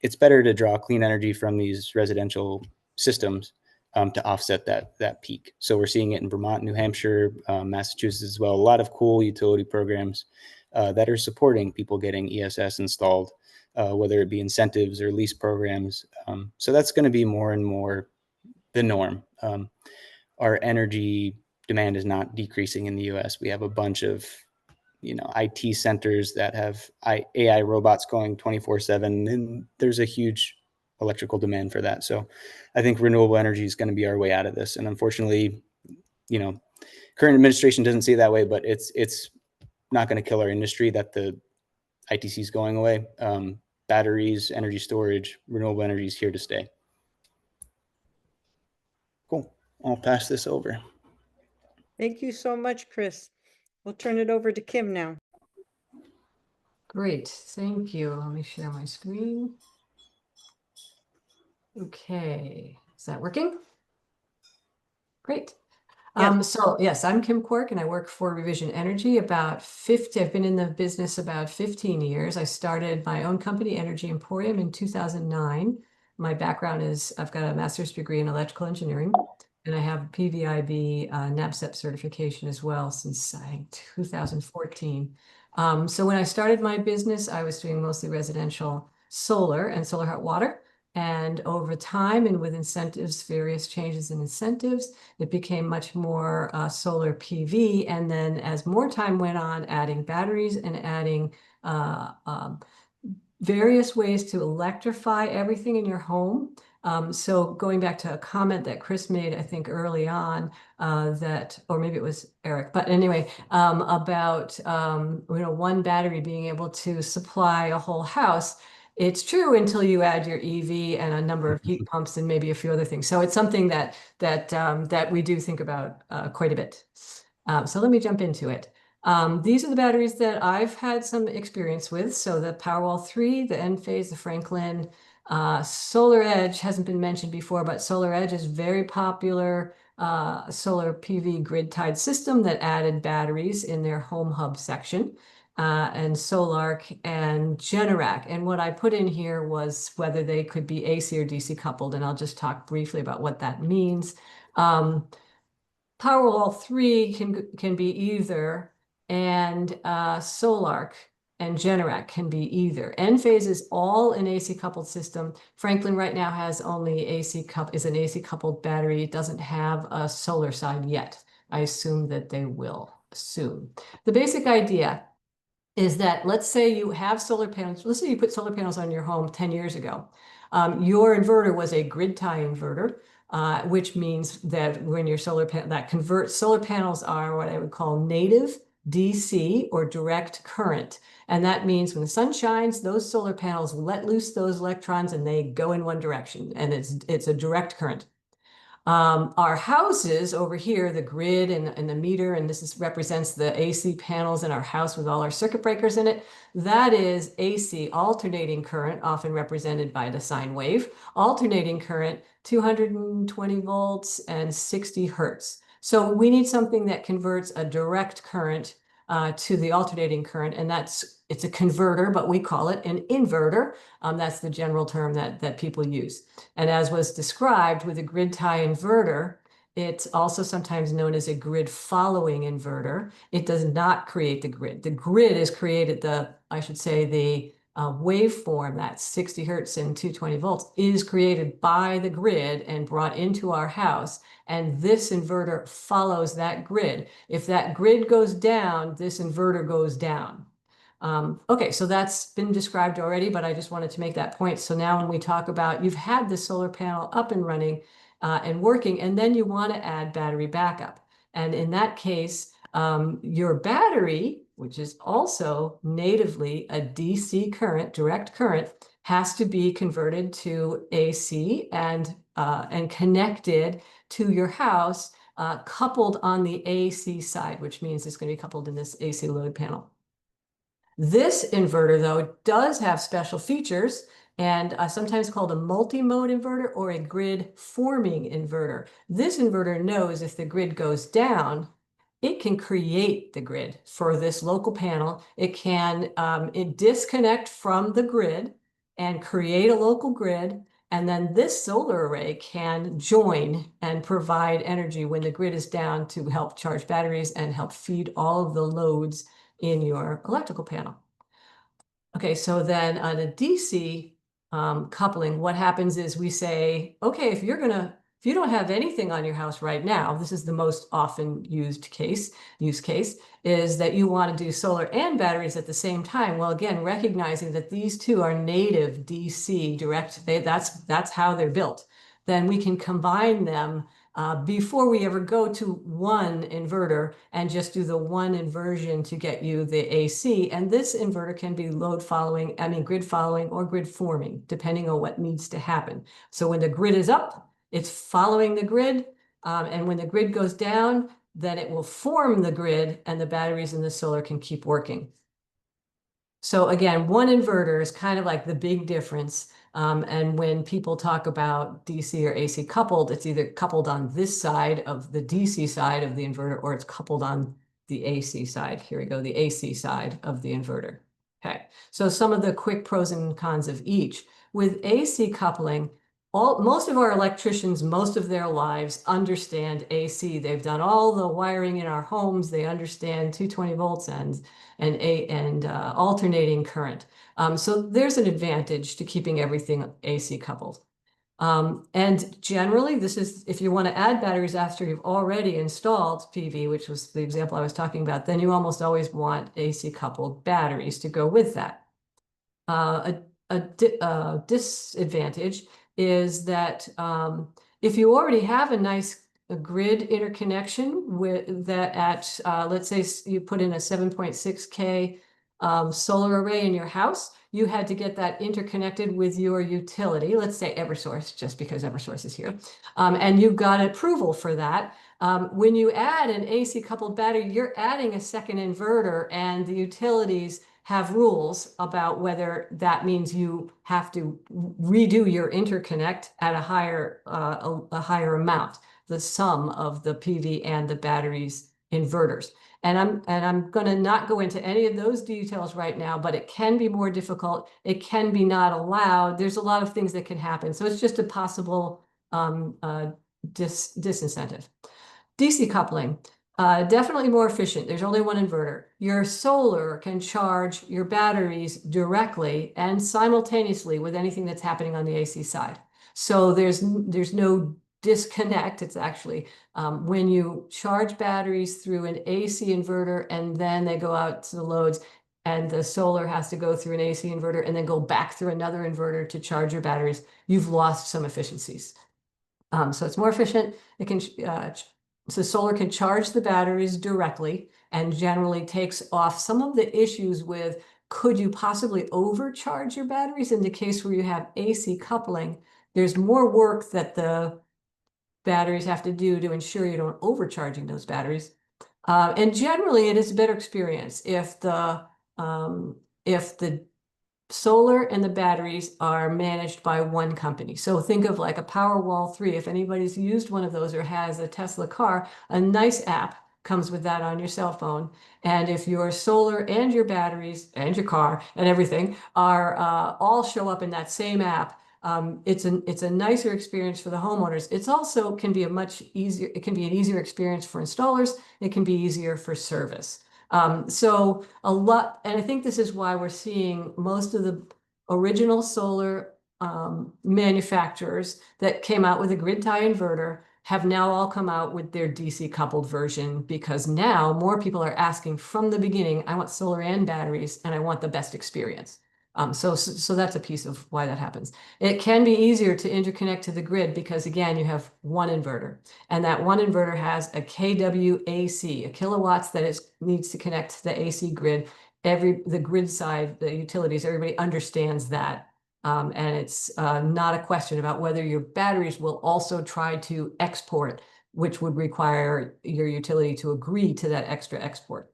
It's better to draw clean energy from these residential systems to offset that peak. So we're seeing it in Vermont, New Hampshire, Massachusetts as well. A lot of cool utility programs that are supporting people getting ESS installed, whether it be incentives or lease programs. So that's going to be more and more the norm. Our energy demand is not decreasing in the US. We have a bunch of IT centers that have AI robots going 24/7, and there's a huge electrical demand for that. So I think renewable energy is going to be our way out of this. And unfortunately, current administration doesn't see it that way, but it's not going to kill our industry that the ITC is going away. Batteries, energy storage, renewable energy is here to stay. Cool. I'll pass this over. Thank you so much, Chris. We'll turn it over to Kim now. Great, thank you. Let me share my screen. Okay, is that working? Great. Yes. So yes, I'm Kim Quirk and I work for Revision Energy. I've been in the business about 15 years. I started my own company, Energy Emporium, in 2009. My background is I've got a master's degree in electrical engineering, and I have a PVIP NABCEP certification as well since I think 2014. So when I started my business, I was doing mostly residential solar and solar hot water. And over time and with incentives, various changes in incentives, it became much more solar PV. And then as more time went on, adding batteries and adding various ways to electrify everything in your home. So going back to a comment that Chris made, I think early on, that, or maybe it was Eric, but anyway, about one battery being able to supply a whole house. It's true until you add your EV and a number of heat pumps and maybe a few other things. So it's something that we do think about quite a bit. So let me jump into it. These are the batteries that I've had some experience with. So the Powerwall 3, the Enphase, the Franklin, Solar Edge hasn't been mentioned before, but Solar Edge is very popular solar PV grid-tied system that added batteries in their home hub section. And Solarc and Generac. And what I put in here was whether they could be AC or DC coupled, and I'll just talk briefly about what that means. Powerwall 3 can be either, and Solarc and Generac can be either. Enphase is all an AC coupled system. Franklin right now has only is an AC coupled battery. It doesn't have a solar side yet. I assume that they will soon. The basic idea is that, let's say you have solar panels. Let's say you put solar panels on your home 10 years ago. Your inverter was a grid tie inverter, which means that when your solar panels are what I would call native DC or direct current. And that means when the sun shines, those solar panels let loose those electrons and they go in one direction, and it's a direct current. Our houses over here, the grid and the meter, and this represents the AC panels in our house with all our circuit breakers in it. That is AC, alternating current, often represented by the sine wave. Alternating current, 220 volts and 60 hertz. So we need something that converts a direct current to the alternating current, and it's a converter, but we call it an inverter. That's the general term that people use. And as was described with a grid tie inverter, it's also sometimes known as a grid following inverter. It does not create the grid. The grid is created, the waveform, that 60 hertz and 220 volts, is created by the grid and brought into our house. And this inverter follows that grid. If that grid goes down, this inverter goes down. Okay, so that's been described already, but I just wanted to make that point. So now when we talk about you've had the solar panel up and running and working, and then you want to add battery backup. And in that case, your battery, which is also natively a DC current, direct current, has to be converted to AC and connected to your house, coupled on the AC side, which means it's going to be coupled in this AC load panel. This inverter, though, does have special features, and sometimes called a multi-mode inverter or a grid forming inverter. This inverter knows if the grid goes down, it can create the grid for this local panel. It can disconnect from the grid and create a local grid. And then this solar array can join and provide energy when the grid is down to help charge batteries and help feed all of the loads in your electrical panel. Okay, so then on a DC coupling, what happens is we say, okay, if you don't have anything on your house right now, this is the most often use case, is that you want to do solar and batteries at the same time. Well, again, recognizing that these two are native DC direct, that's how they're built. Then we can combine them before we ever go to one inverter and just do the one inversion to get you the AC. And this inverter can be grid following or grid forming, depending on what needs to happen. So when the grid is up, it's following the grid. And when the grid goes down, then it will form the grid and the batteries and the solar can keep working. So again, one inverter is kind of like the big difference. And when people talk about DC or AC coupled, it's either coupled on this side of the DC side of the inverter, or it's coupled on the AC side. Here we go, the AC side of the inverter. Okay, so some of the quick pros and cons of each. With AC coupling, most of our electricians, most of their lives, understand AC. They've done all the wiring in our homes. They understand 220 volts and alternating current. So there's an advantage to keeping everything AC coupled. And generally, this is if you want to add batteries after you've already installed PV, which was the example I was talking about, then you almost always want AC coupled batteries to go with that. A disadvantage is that if you already have a nice grid interconnection with that at, let's say you put in a 7.6K solar array in your house, you had to get that interconnected with your utility, let's say Eversource, just because Eversource is here, and you got approval for that. When you add an AC coupled battery, you're adding a second inverter, and the utilities have rules about whether that means you have to redo your interconnect at a higher amount, the sum of the PV and the batteries inverters. And I'm going to not go into any of those details right now, but it can be more difficult. It can be not allowed. There's a lot of things that can happen. So it's just a possible disincentive. DC coupling, definitely more efficient. There's only one inverter. Your solar can charge your batteries directly and simultaneously with anything that's happening on the AC side. So there's no disconnect. It's actually when you charge batteries through an AC inverter and then they go out to the loads, and the solar has to go through an AC inverter and then go back through another inverter to charge your batteries, you've lost some efficiencies. So it's more efficient. It can so solar can charge the batteries directly and generally takes off some of the issues with could you possibly overcharge your batteries in the case where you have AC coupling. There's more work that the batteries have to do to ensure you don't overcharging those batteries. And generally, it is a better experience if the solar and the batteries are managed by one company. So think of like a Powerwall 3. If anybody's used one of those or has a Tesla car, a nice app comes with that on your cell phone. And if your solar and your batteries and your car and everything are all show up in that same app, it's a nicer experience for the homeowners. It's also can be an easier experience for installers. It can be easier for service. So a lot, and I think this is why we're seeing most of the original solar manufacturers that came out with a grid tie inverter have now all come out with their DC coupled version, because now more people are asking from the beginning, I want solar and batteries and I want the best experience. So that's a piece of why that happens. It can be easier to interconnect to the grid because, again, you have one inverter, and that one inverter has a kWAC, a kilowatts that needs to connect to the AC grid. The grid side, the utilities, everybody understands that. And it's not a question about whether your batteries will also try to export, which would require your utility to agree to that extra export.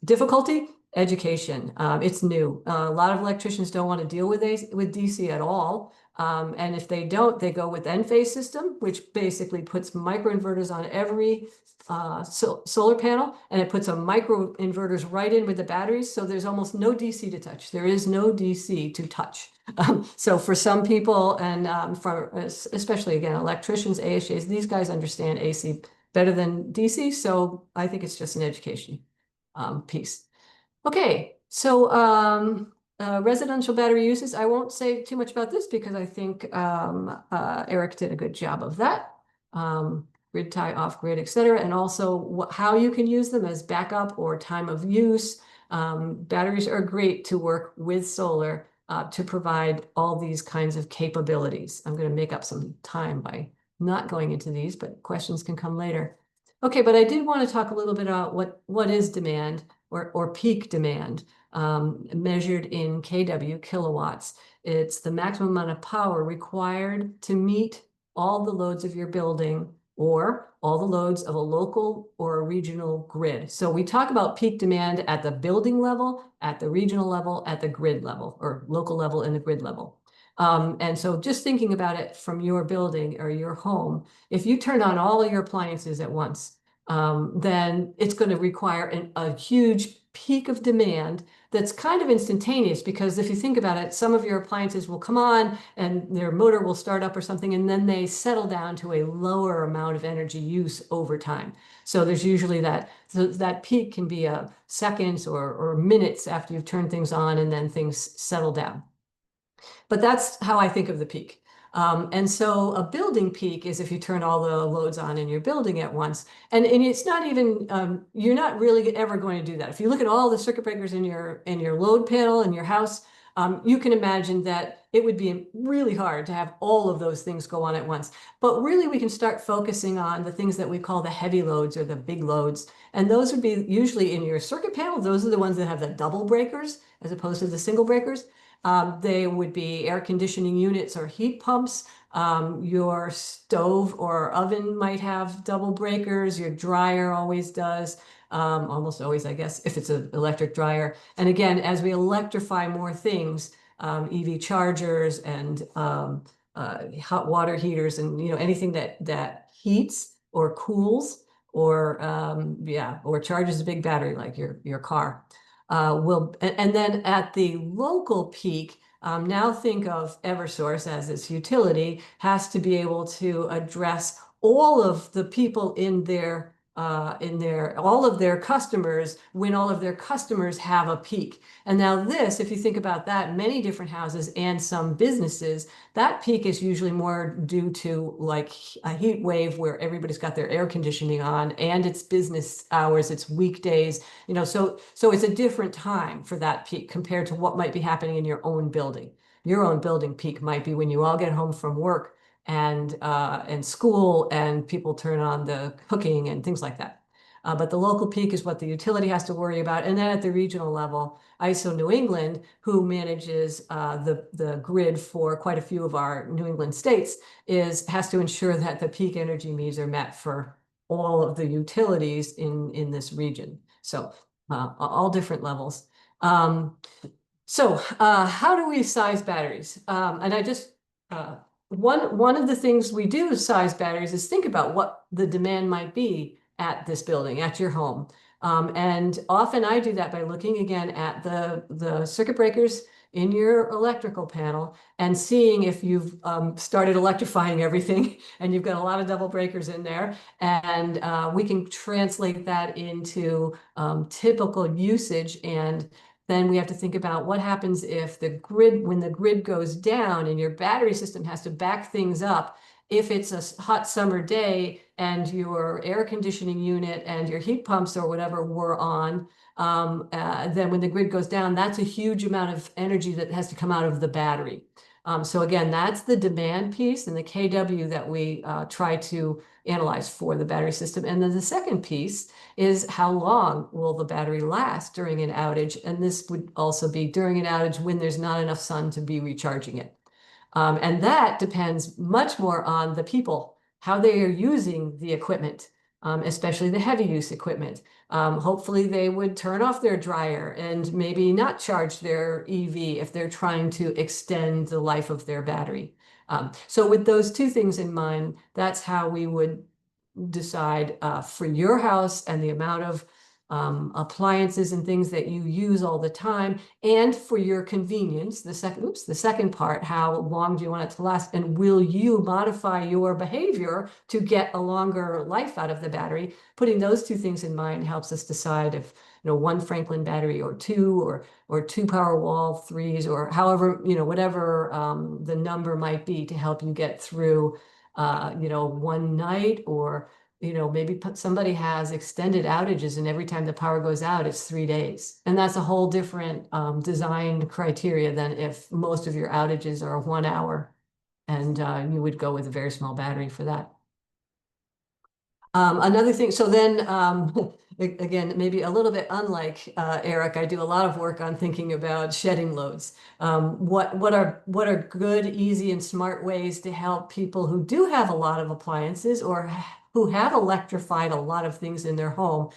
Difficulty? Education. It's new. A lot of electricians don't want to deal with DC at all. And if they don't, they go with Enphase system, which basically puts microinverters on every solar panel, and it puts a microinverters right in with the batteries. So there's almost no DC to touch. There is no DC to touch. So for some people, and especially again, electricians, AHJs, these guys understand AC better than DC. So I think it's just an education piece. Okay, so residential battery uses, I won't say too much about this because I think Eric did a good job of that. Grid tie, off grid, etc. And also how you can use them as backup or time of use. Batteries are great to work with solar to provide all these kinds of capabilities. I'm going to make up some time by not going into these, but questions can come later. Okay, but I did want to talk a little bit about what is demand or peak demand measured in kW, kilowatts. It's the maximum amount of power required to meet all the loads of your building or all the loads of a local or a regional grid. So we talk about peak demand at the building level, at the regional level, at the grid level, or local level and the grid level. And so just thinking about it from your building or your home, if you turn on all of your appliances at once, then it's going to require a huge peak of demand that's kind of instantaneous, because if you think about it, some of your appliances will come on and their motor will start up or something, and then they settle down to a lower amount of energy use over time. So there's usually that peak can be seconds or minutes after you've turned things on, and then things settle down. But that's how I think of the peak. And so a building peak is if you turn all the loads on in your building at once. And it's not even, you're not really ever going to do that. If you look at all the circuit breakers in your load panel in your house, you can imagine that it would be really hard to have all of those things go on at once. But really, we can start focusing on the things that we call the heavy loads or the big loads. And those would be usually in your circuit panel. Those are the ones that have the double breakers as opposed to the single breakers. They would be air conditioning units or heat pumps. Your stove or oven might have double breakers. Your dryer always does. Almost always, I guess, if it's an electric dryer. And again, as we electrify more things, EV chargers and hot water heaters and anything that heats or cools or or charges a big battery like your car and then at the local peak. Now think of Eversource as this utility has to be able to address all of the people in their all of their customers when all of their customers have a peak. And now this, if you think about that, many different houses and some businesses, that peak is usually more due to like a heat wave where everybody's got their air conditioning on and it's business hours, it's weekdays, so it's a different time for that peak compared to what might be happening in your own building. Your own building peak might be when you all get home from work and school and people turn on the cooking and things like that. But the local peak is what the utility has to worry about. And then at the regional level, ISO New England, who manages the grid for quite a few of our New England states, has to ensure that the peak energy needs are met for all of the utilities in this region. So all different levels. So how do we size batteries? And I just one of the things we do size batteries is think about what the demand might be at this building, at your home. And often I do that by looking again at the circuit breakers in your electrical panel and seeing if you've started electrifying everything and you've got a lot of double breakers in there. And we can translate that into typical usage, and then we have to think about what happens if when the grid goes down and your battery system has to back things up. If it's a hot summer day and your air conditioning unit and your heat pumps or whatever were on, then when the grid goes down, that's a huge amount of energy that has to come out of the battery. So again, that's the demand piece and the KW that we try to analyze for the battery system. And then the second piece is how long will the battery last during an outage? And this would also be during an outage when there's not enough sun to be recharging it. And that depends much more on the people, how they are using the equipment, especially the heavy use equipment. Hopefully they would turn off their dryer and maybe not charge their EV if they're trying to extend the life of their battery. So with those two things in mind, that's how we would decide for your house and the amount of appliances and things that you use all the time, and for your convenience, the second part, how long do you want it to last, and will you modify your behavior to get a longer life out of the battery? Putting those two things in mind helps us decide if one Franklin battery or two or two Powerwall 3s or however whatever the number might be to help you get through one night, or maybe somebody has extended outages and every time the power goes out, it's 3 days. And that's a whole different design criteria than if most of your outages are 1 hour and you would go with a very small battery for that. Another thing, so then again, maybe a little bit unlike Eric, I do a lot of work on thinking about shedding loads. What are good, easy, and smart ways to help people who do have a lot of appliances or who have electrified a lot of things in their home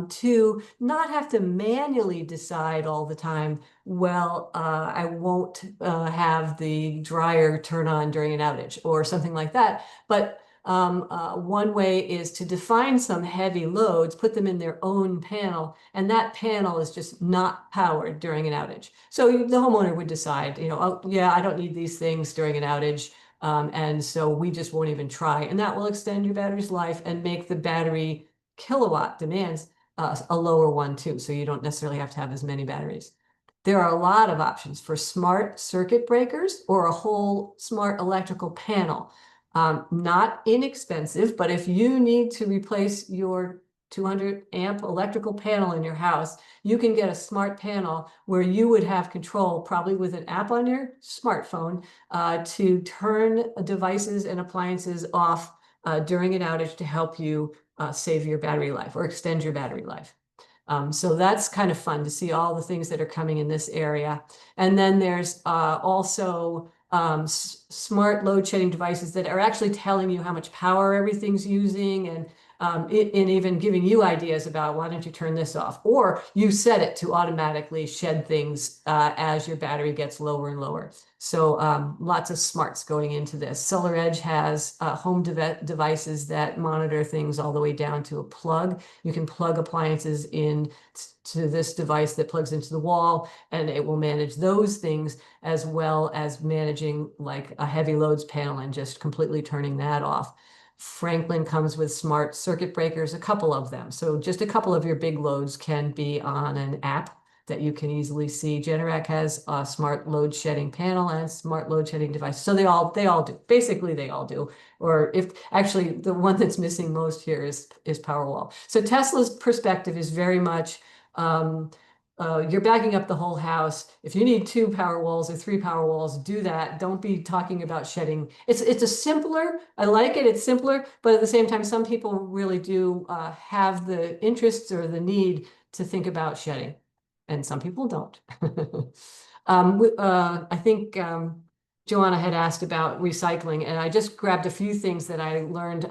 to not have to manually decide all the time, well, I won't have the dryer turn on during an outage or something like that. But one way is to define some heavy loads, put them in their own panel, and that panel is just not powered during an outage. So the homeowner would decide, oh, yeah, I don't need these things during an outage. And so we just won't even try. And that will extend your battery's life and make the battery kilowatt demands a lower one too. So you don't necessarily have to have as many batteries. There are a lot of options for smart circuit breakers or a whole smart electrical panel. Not inexpensive, but if you need to replace your 200 amp electrical panel in your house, you can get a smart panel where you would have control, probably with an app on your smartphone, to turn devices and appliances off during an outage to help you save your battery life or extend your battery life. So that's kind of fun to see all the things that are coming in this area. And then there's also smart load shedding devices that are actually telling you how much power everything's using, and even giving you ideas about, why don't you turn this off? Or you set it to automatically shed things as your battery gets lower and lower. So lots of smarts going into this. SolarEdge has home devices that monitor things all the way down to a plug. You can plug appliances in to this device that plugs into the wall, and it will manage those things, as well as managing like a heavy loads panel and just completely turning that off. Franklin comes with smart circuit breakers, a couple of them. So just a couple of your big loads can be on an app that you can easily see. Generac has a smart load shedding panel and smart load shedding device. So they all do. Basically, they all do. Or if actually the one that's missing most here is Powerwall. So Tesla's perspective is very much you're backing up the whole house. If you need 2 power walls or 3 power walls, do that. Don't be talking about shedding. It's a simpler, I like it, it's simpler, but at the same time, some people really do have the interests or the need to think about shedding, and some people don't. I think Joanna had asked about recycling, and I just grabbed a few things that I learned,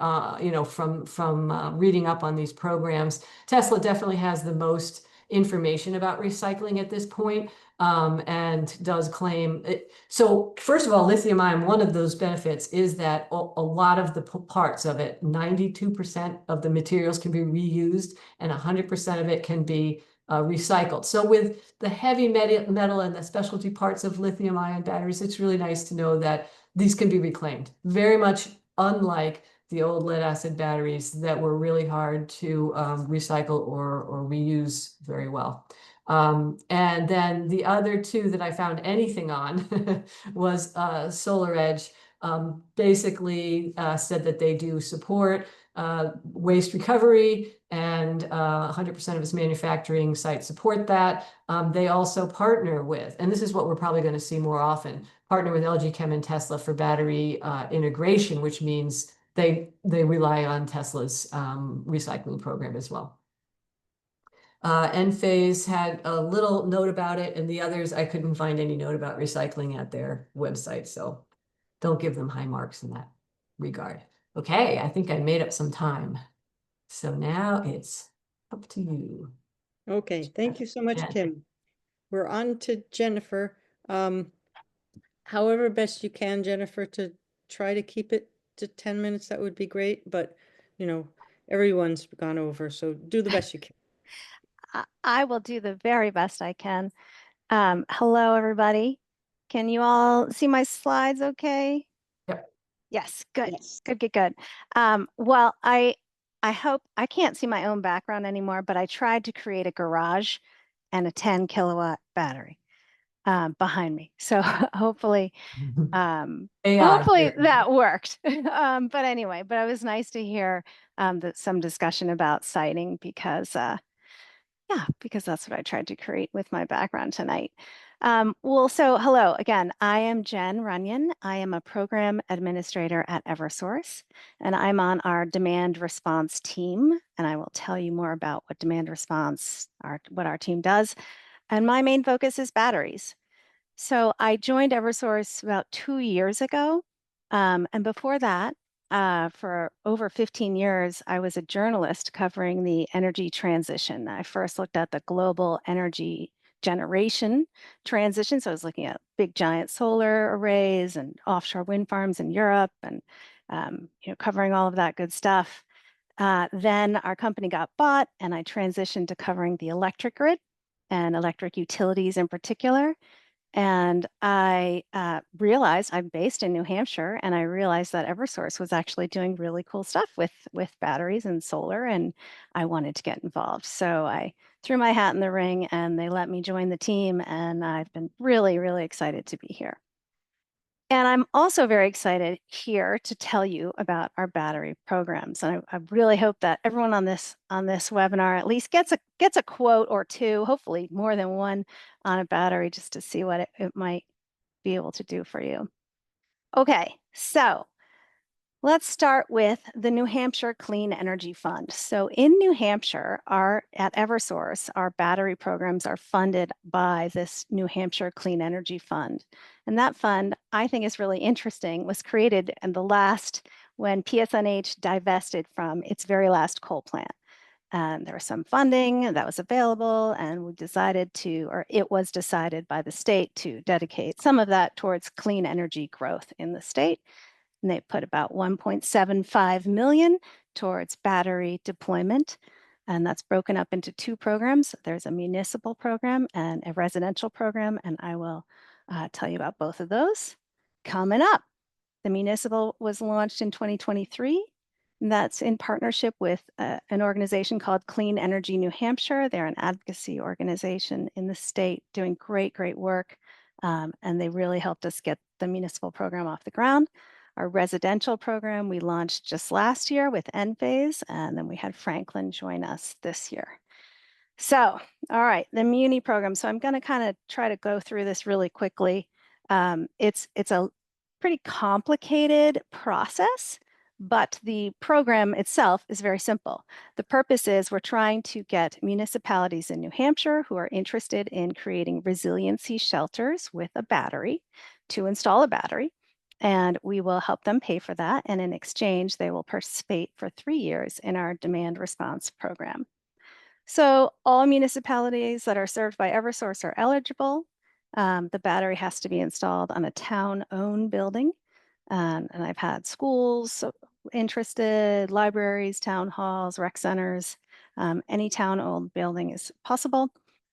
from reading up on these programs. Tesla definitely has the most information about recycling at this point, and does claim it. So first of all, lithium ion, one of those benefits is that a lot of the parts of it, 92% of the materials can be reused, and 100% of it can be recycled. So with the heavy metal and the specialty parts of lithium ion batteries, it's really nice to know that these can be reclaimed. Very much unlike the old lead acid batteries that were really hard to recycle or reuse very well. And then the other two that I found anything on was SolarEdge. Basically said that they do support waste recovery, and 100% of its manufacturing sites support that. They also partner with, and this is what we're probably going to see more often, partner with LG Chem and Tesla for battery integration, which means they rely on Tesla's recycling program as well. Enphase had a little note about it, and the others, I couldn't find any note about recycling at their website, so don't give them high marks in that regard. Okay, I think I made up some time. So now it's up to you. Okay, thank you so much, Jen. Kim. We're on to Jennifer. However best you can, Jennifer, to try to keep it to 10 minutes, that would be great. But, everyone's gone over, so do the best you can. I will do the very best I can. Hello, everybody. Can you all see my slides okay? Yep. Yes, good. Yes. Good. Well, I hope I can't see my own background anymore, but I tried to create a garage and a 10 kilowatt battery behind me. So hopefully that worked. But anyway, it was nice to hear some discussion about siting, because because that's what I tried to create with my background tonight. So hello again. I am Jen Runyon. I am a program administrator at Eversource, and I'm on our demand response team. And I will tell you more about what demand response, what our team does. And my main focus is batteries. So I joined Eversource about 2 years ago. And before that, for over 15 years, I was a journalist covering the energy transition. I first looked at the global energy generation transition. So I was looking at big giant solar arrays and offshore wind farms in Europe, and covering all of that good stuff. Then our company got bought, and I transitioned to covering the electric grid and electric utilities in particular. And I realized I'm based in New Hampshire, and I realized that Eversource was actually doing really cool stuff with batteries and solar, and I wanted to get involved. So I threw my hat in the ring, and they let me join the team, and I've been really, really excited to be here. And I'm also very excited here to tell you about our battery programs. And I really hope that everyone on this webinar at least gets a quote or two, hopefully more than one, on a battery, just to see what it might be able to do for you. Okay, so let's start with the New Hampshire Clean Energy Fund. So in New Hampshire, at Eversource, our battery programs are funded by this New Hampshire Clean Energy Fund. And that fund, I think, is really interesting, was created in when PSNH divested from its very last coal plant. And there was some funding that was available, and it was decided by the state to dedicate some of that towards clean energy growth in the state. And they put about 1.75 million towards battery deployment. And that's broken up into two programs. There's a municipal program and a residential program. And I will tell you about both of those coming up. The municipal was launched in 2023. And that's in partnership with an organization called Clean Energy New Hampshire. They're an advocacy organization in the state doing great, great work. And they really helped us get the municipal program off the ground. Our residential program we launched just last year with Enphase, and then we had Franklin join us this year. So, all right, the Muni program. So I'm going to kind of try to go through this really quickly. It's a pretty complicated process, but the program itself is very simple. The purpose is we're trying to get municipalities in New Hampshire who are interested in creating resiliency shelters with a battery to install a battery. And we will help them pay for that. And in exchange, they will participate for 3 years in our demand response program. So all municipalities that are served by Eversource are eligible. The battery has to be installed on a town-owned building. And I've had schools interested, libraries, town halls, rec centers, any town-owned building is possible.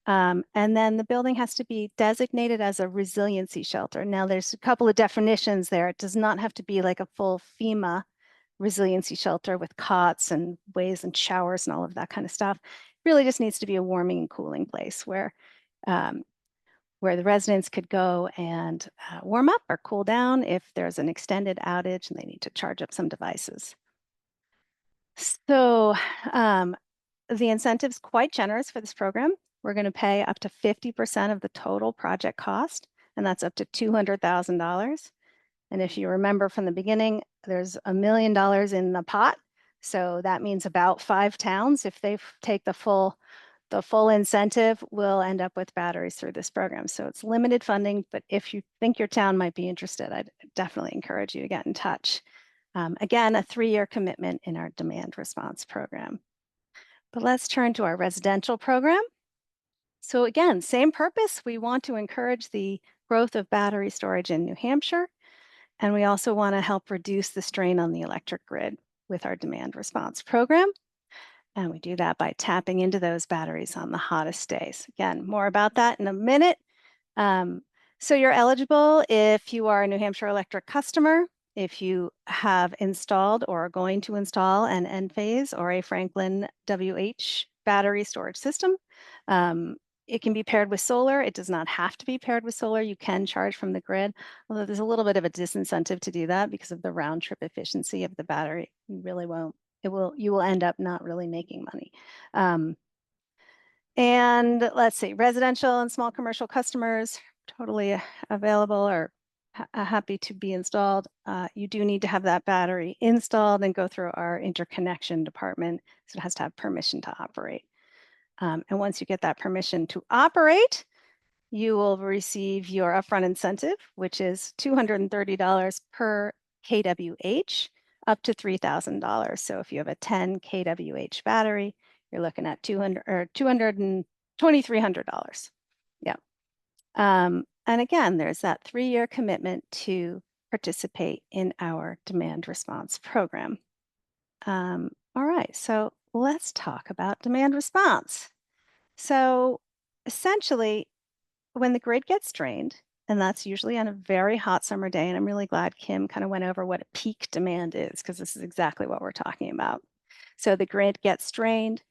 And then the building has to be designated as a resiliency shelter. Now, there's a couple of definitions there. It does not have to be like a full FEMA resiliency shelter with cots and ways and showers and all of that kind of stuff. It really just needs to be a warming and cooling place where the residents could go and warm up or cool down if there's an extended outage and they need to charge up some devices. So the incentive's quite generous for this program. We're going to pay up to 50% of the total project cost, and that's up to $200,000. And if you remember from the beginning, there's $1 million in the pot. So that means about 5 towns, if they take the full incentive, will end up with batteries through this program. So it's limited funding, but if you think your town might be interested, I'd definitely encourage you to get in touch. Again, a 3-year commitment in our demand response program. But let's turn to our residential program. So again, same purpose. We want to encourage the growth of battery storage in New Hampshire. And we also want to help reduce the strain on the electric grid with our demand response program. And we do that by tapping into those batteries on the hottest days. Again, more about that in a minute. So you're eligible if you are a New Hampshire Electric customer, if you have installed or are going to install an Enphase or a FranklinWH battery storage system. It can be paired with solar. It does not have to be paired with solar. You can charge from the grid, although there's a little bit of a disincentive to do that because of the round trip efficiency of the battery. You really won't. You will end up not really making money. And let's see, residential and small commercial customers totally available or happy to be installed. You do need to have that battery installed and go through our interconnection department. So it has to have permission to operate. And once you get that permission to operate, you will receive your upfront incentive, which is $230 per kWh, up to $3,000. So if you have a 10 kWh battery, you're looking at $2,300. Yeah. And again, there's that 3-year commitment to participate in our demand response program. All right, so let's talk about demand response. So essentially, when the grid gets drained, and that's usually on a very hot summer day, and I'm really glad Kim kind of went over what a peak demand is, because this is exactly what we're talking about. So the grid gets drained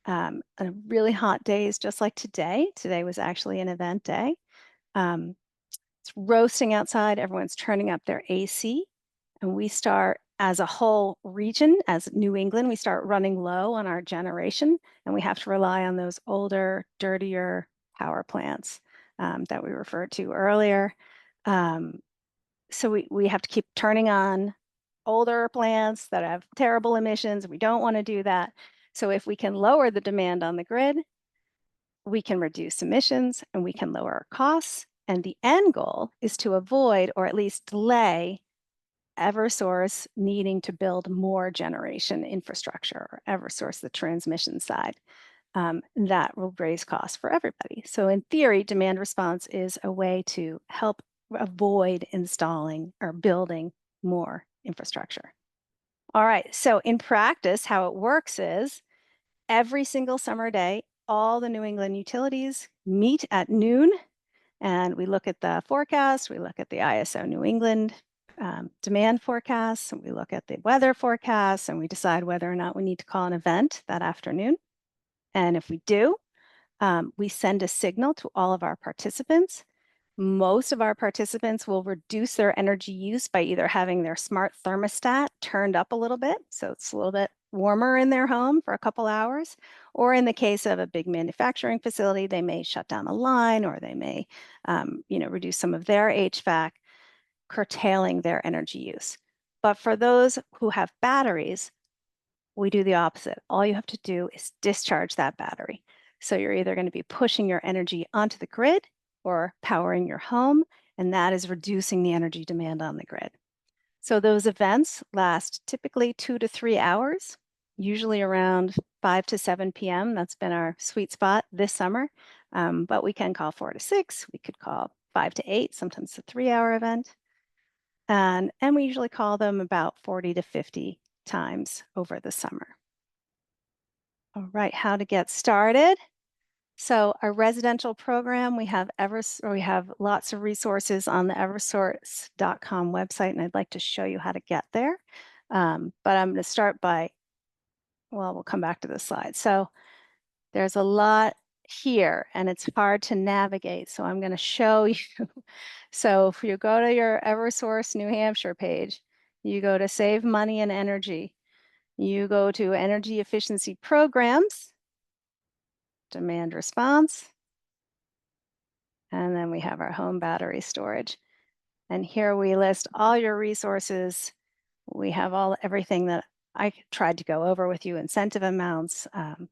on really hot days, just like today. Today was actually an event day. It's roasting outside, everyone's turning up their AC, and we start as a whole region, as New England, we start running low on our generation, and we have to rely on those older, dirtier power plants that we referred to earlier. So we have to keep turning on older plants that have terrible emissions. We don't want to do that. So if we can lower the demand on the grid, we can reduce emissions and we can lower our costs. And the end goal is to avoid or at least delay Eversource needing to build more generation infrastructure, or Eversource, the transmission side. That will raise costs for everybody. So in theory, demand response is a way to help avoid installing or building more infrastructure. All right, so in practice, how it works is every single summer day, all the New England utilities meet at noon, and we look at the forecast, we look at the ISO New England demand forecasts, and we look at the weather forecasts, and we decide whether or not we need to call an event that afternoon. And if we do, we send a signal to all of our participants. Most of our participants will reduce their energy use by either having their smart thermostat turned up a little bit, so it's a little bit warmer in their home for a couple hours, or in the case of a big manufacturing facility, they may shut down a line, or they may reduce some of their HVAC, curtailing their energy use. But for those who have batteries, we do the opposite. All you have to do is discharge that battery. So you're either going to be pushing your energy onto the grid or powering your home, and that is reducing the energy demand on the grid. So those events last typically 2 to 3 hours, usually around 5 to 7 p.m. That's been our sweet spot this summer, but we can call 4 to 6. We could call 5 to 8, sometimes a 3-hour event. And we usually call them about 40 to 50 times over the summer. All right, how to get started. So our residential program, we have lots of resources on the eversource.com website, and I'd like to show you how to get there. But I'm going to start by, well, we'll come back to the slide. So there's a lot here, and it's hard to navigate. So I'm going to show you. So if you go to your Eversource New Hampshire page, you go to Save Money and Energy. You go to Energy Efficiency Programs, Demand Response, and then we have our home battery storage. And here we list all your resources. We have everything that I tried to go over with you, incentive amounts, and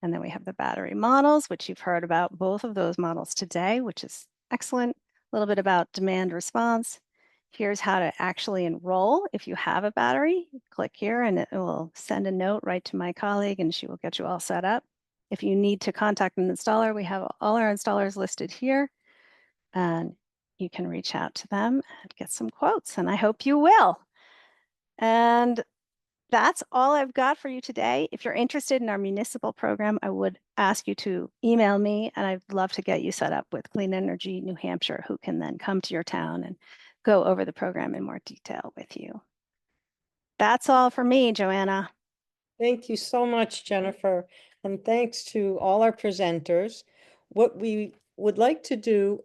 then we have the battery models, which you've heard about both of those models today, which is excellent. A little bit about demand response. Here's how to actually enroll if you have a battery. Click here and it will send a note right to my colleague and she will get you all set up. If you need to contact an installer, we have all our installers listed here, and you can reach out to them and get some quotes, and I hope you will. And that's all I've got for you today. If you're interested in our municipal program, I would ask you to email me, and I'd love to get you set up with Clean Energy New Hampshire, who can then come to your town and go over the program in more detail with you. That's all for me, Joanna. Thank you so much, Jennifer. And thanks to all our presenters. What we would like to do,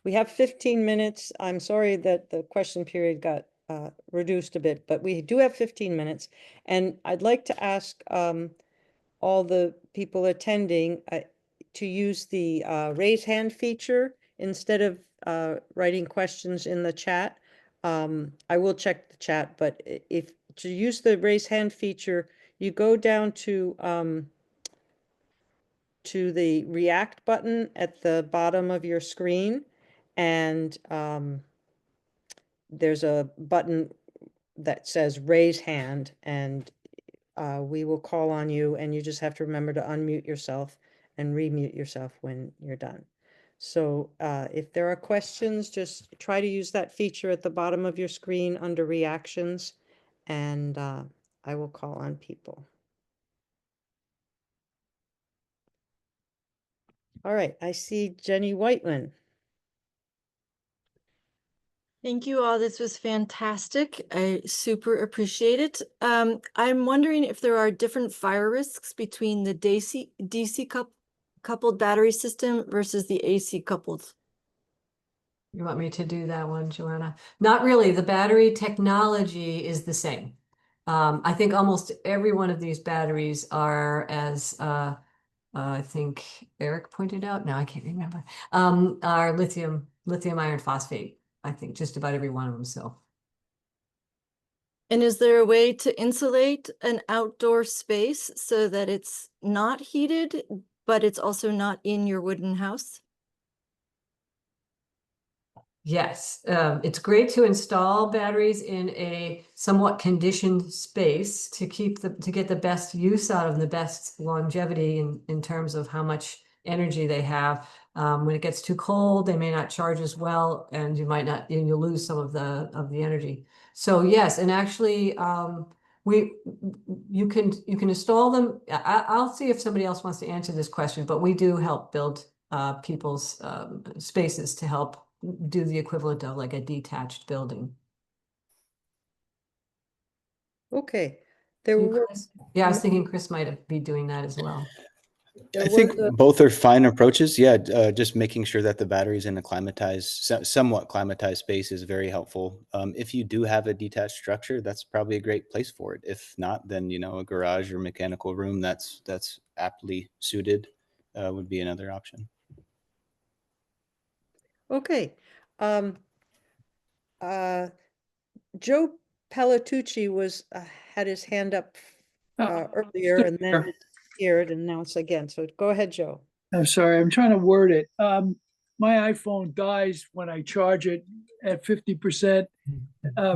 we have 15 minutes. I'm sorry that the question period got reduced a bit, but we do have 15 minutes. And I'd like to ask all the people attending to use the raise hand feature instead of writing questions in the chat. I will check the chat, but if to use the raise hand feature, you go down to the react button at the bottom of your screen, and there's a button that says raise hand, and we will call on you, and you just have to remember to unmute yourself and remute yourself when you're done. So if there are questions, just try to use that feature at the bottom of your screen under reactions, and I will call on people. All right, I see Jenny Whiteman. Thank you all. This was fantastic. I super appreciate it. I'm wondering if there are different fire risks between the DC coupled battery system versus the AC coupled. You want me to do that one, Joanna? Not really. The battery technology is the same. I think almost every one of these batteries are, as I think Eric pointed out, now I can't remember, are lithium iron phosphate. I think just about every one of them. So. And is there a way to insulate an outdoor space so that it's not heated, but it's also not in your wooden house? Yes, it's great to install batteries in a somewhat conditioned space to get the best use out of them, the best longevity in terms of how much energy they have. When it gets too cold, they may not charge as well, and you lose some of the energy. So yes, and actually, you can install them. I'll see if somebody else wants to answer this question, but we do help build people's spaces to help do the equivalent of like a detached building. Okay. There You, were, Chris? Yeah, I was thinking Chris might be doing that as well. there I think was a, both are fine approaches. Yeah, just making sure that the battery's in a somewhat climatized space is very helpful. If you do have a detached structure, that's probably a great place for it. If not, then a garage or mechanical room that's aptly suited would be another option. okay. Um, Joe Palatucci had his hand up earlier and then it disappeared, and now it's again. So go ahead, Joe. I'm sorry, I'm trying to word it. My iPhone dies when I charge it at 50%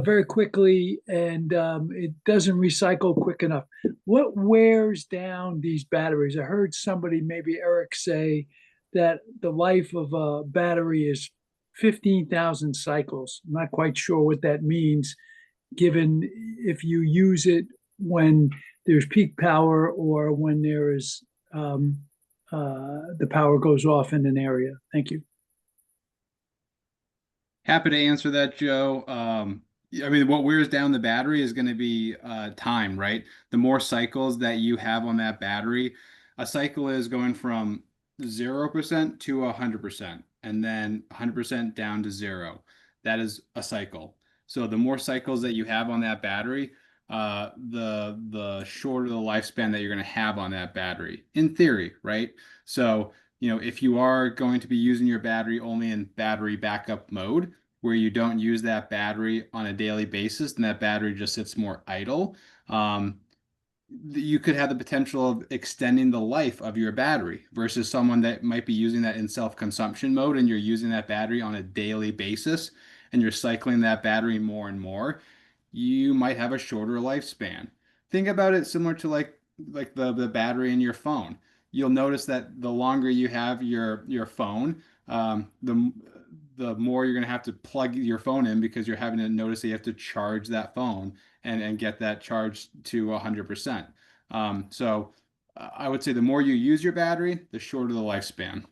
very quickly, and it doesn't recycle quick enough. What wears down these batteries? I heard somebody, maybe Eric, say that the life of a battery is 15,000 cycles. I'm not quite sure what that means, given if you use it when there's peak power or when there is the power goes off in an area. Thank you. Happy to answer that, Joe. I mean, what wears down the battery is going to be time, right? The more cycles that you have on that battery, a cycle is going from 0% to 100%, and then 100% down to 0. That is a cycle. So the more cycles that you have on that battery, the shorter the lifespan that you're going to have on that battery, in theory, right? So if you are going to be using your battery only in battery backup mode, where you don't use that battery on a daily basis, and that battery just sits more idle, you could have the potential of extending the life of your battery versus someone that might be using that in self-consumption mode, and you're using that battery on a daily basis, and you're cycling that battery more and more. You might have a shorter lifespan. Think about it similar to like the battery in your phone. You'll notice that the longer you have your phone, the more you're going to have to plug your phone in, because you're having to notice that you have to charge that phone and get that charged to 100%. So I would say the more you use your battery, the shorter the lifespan.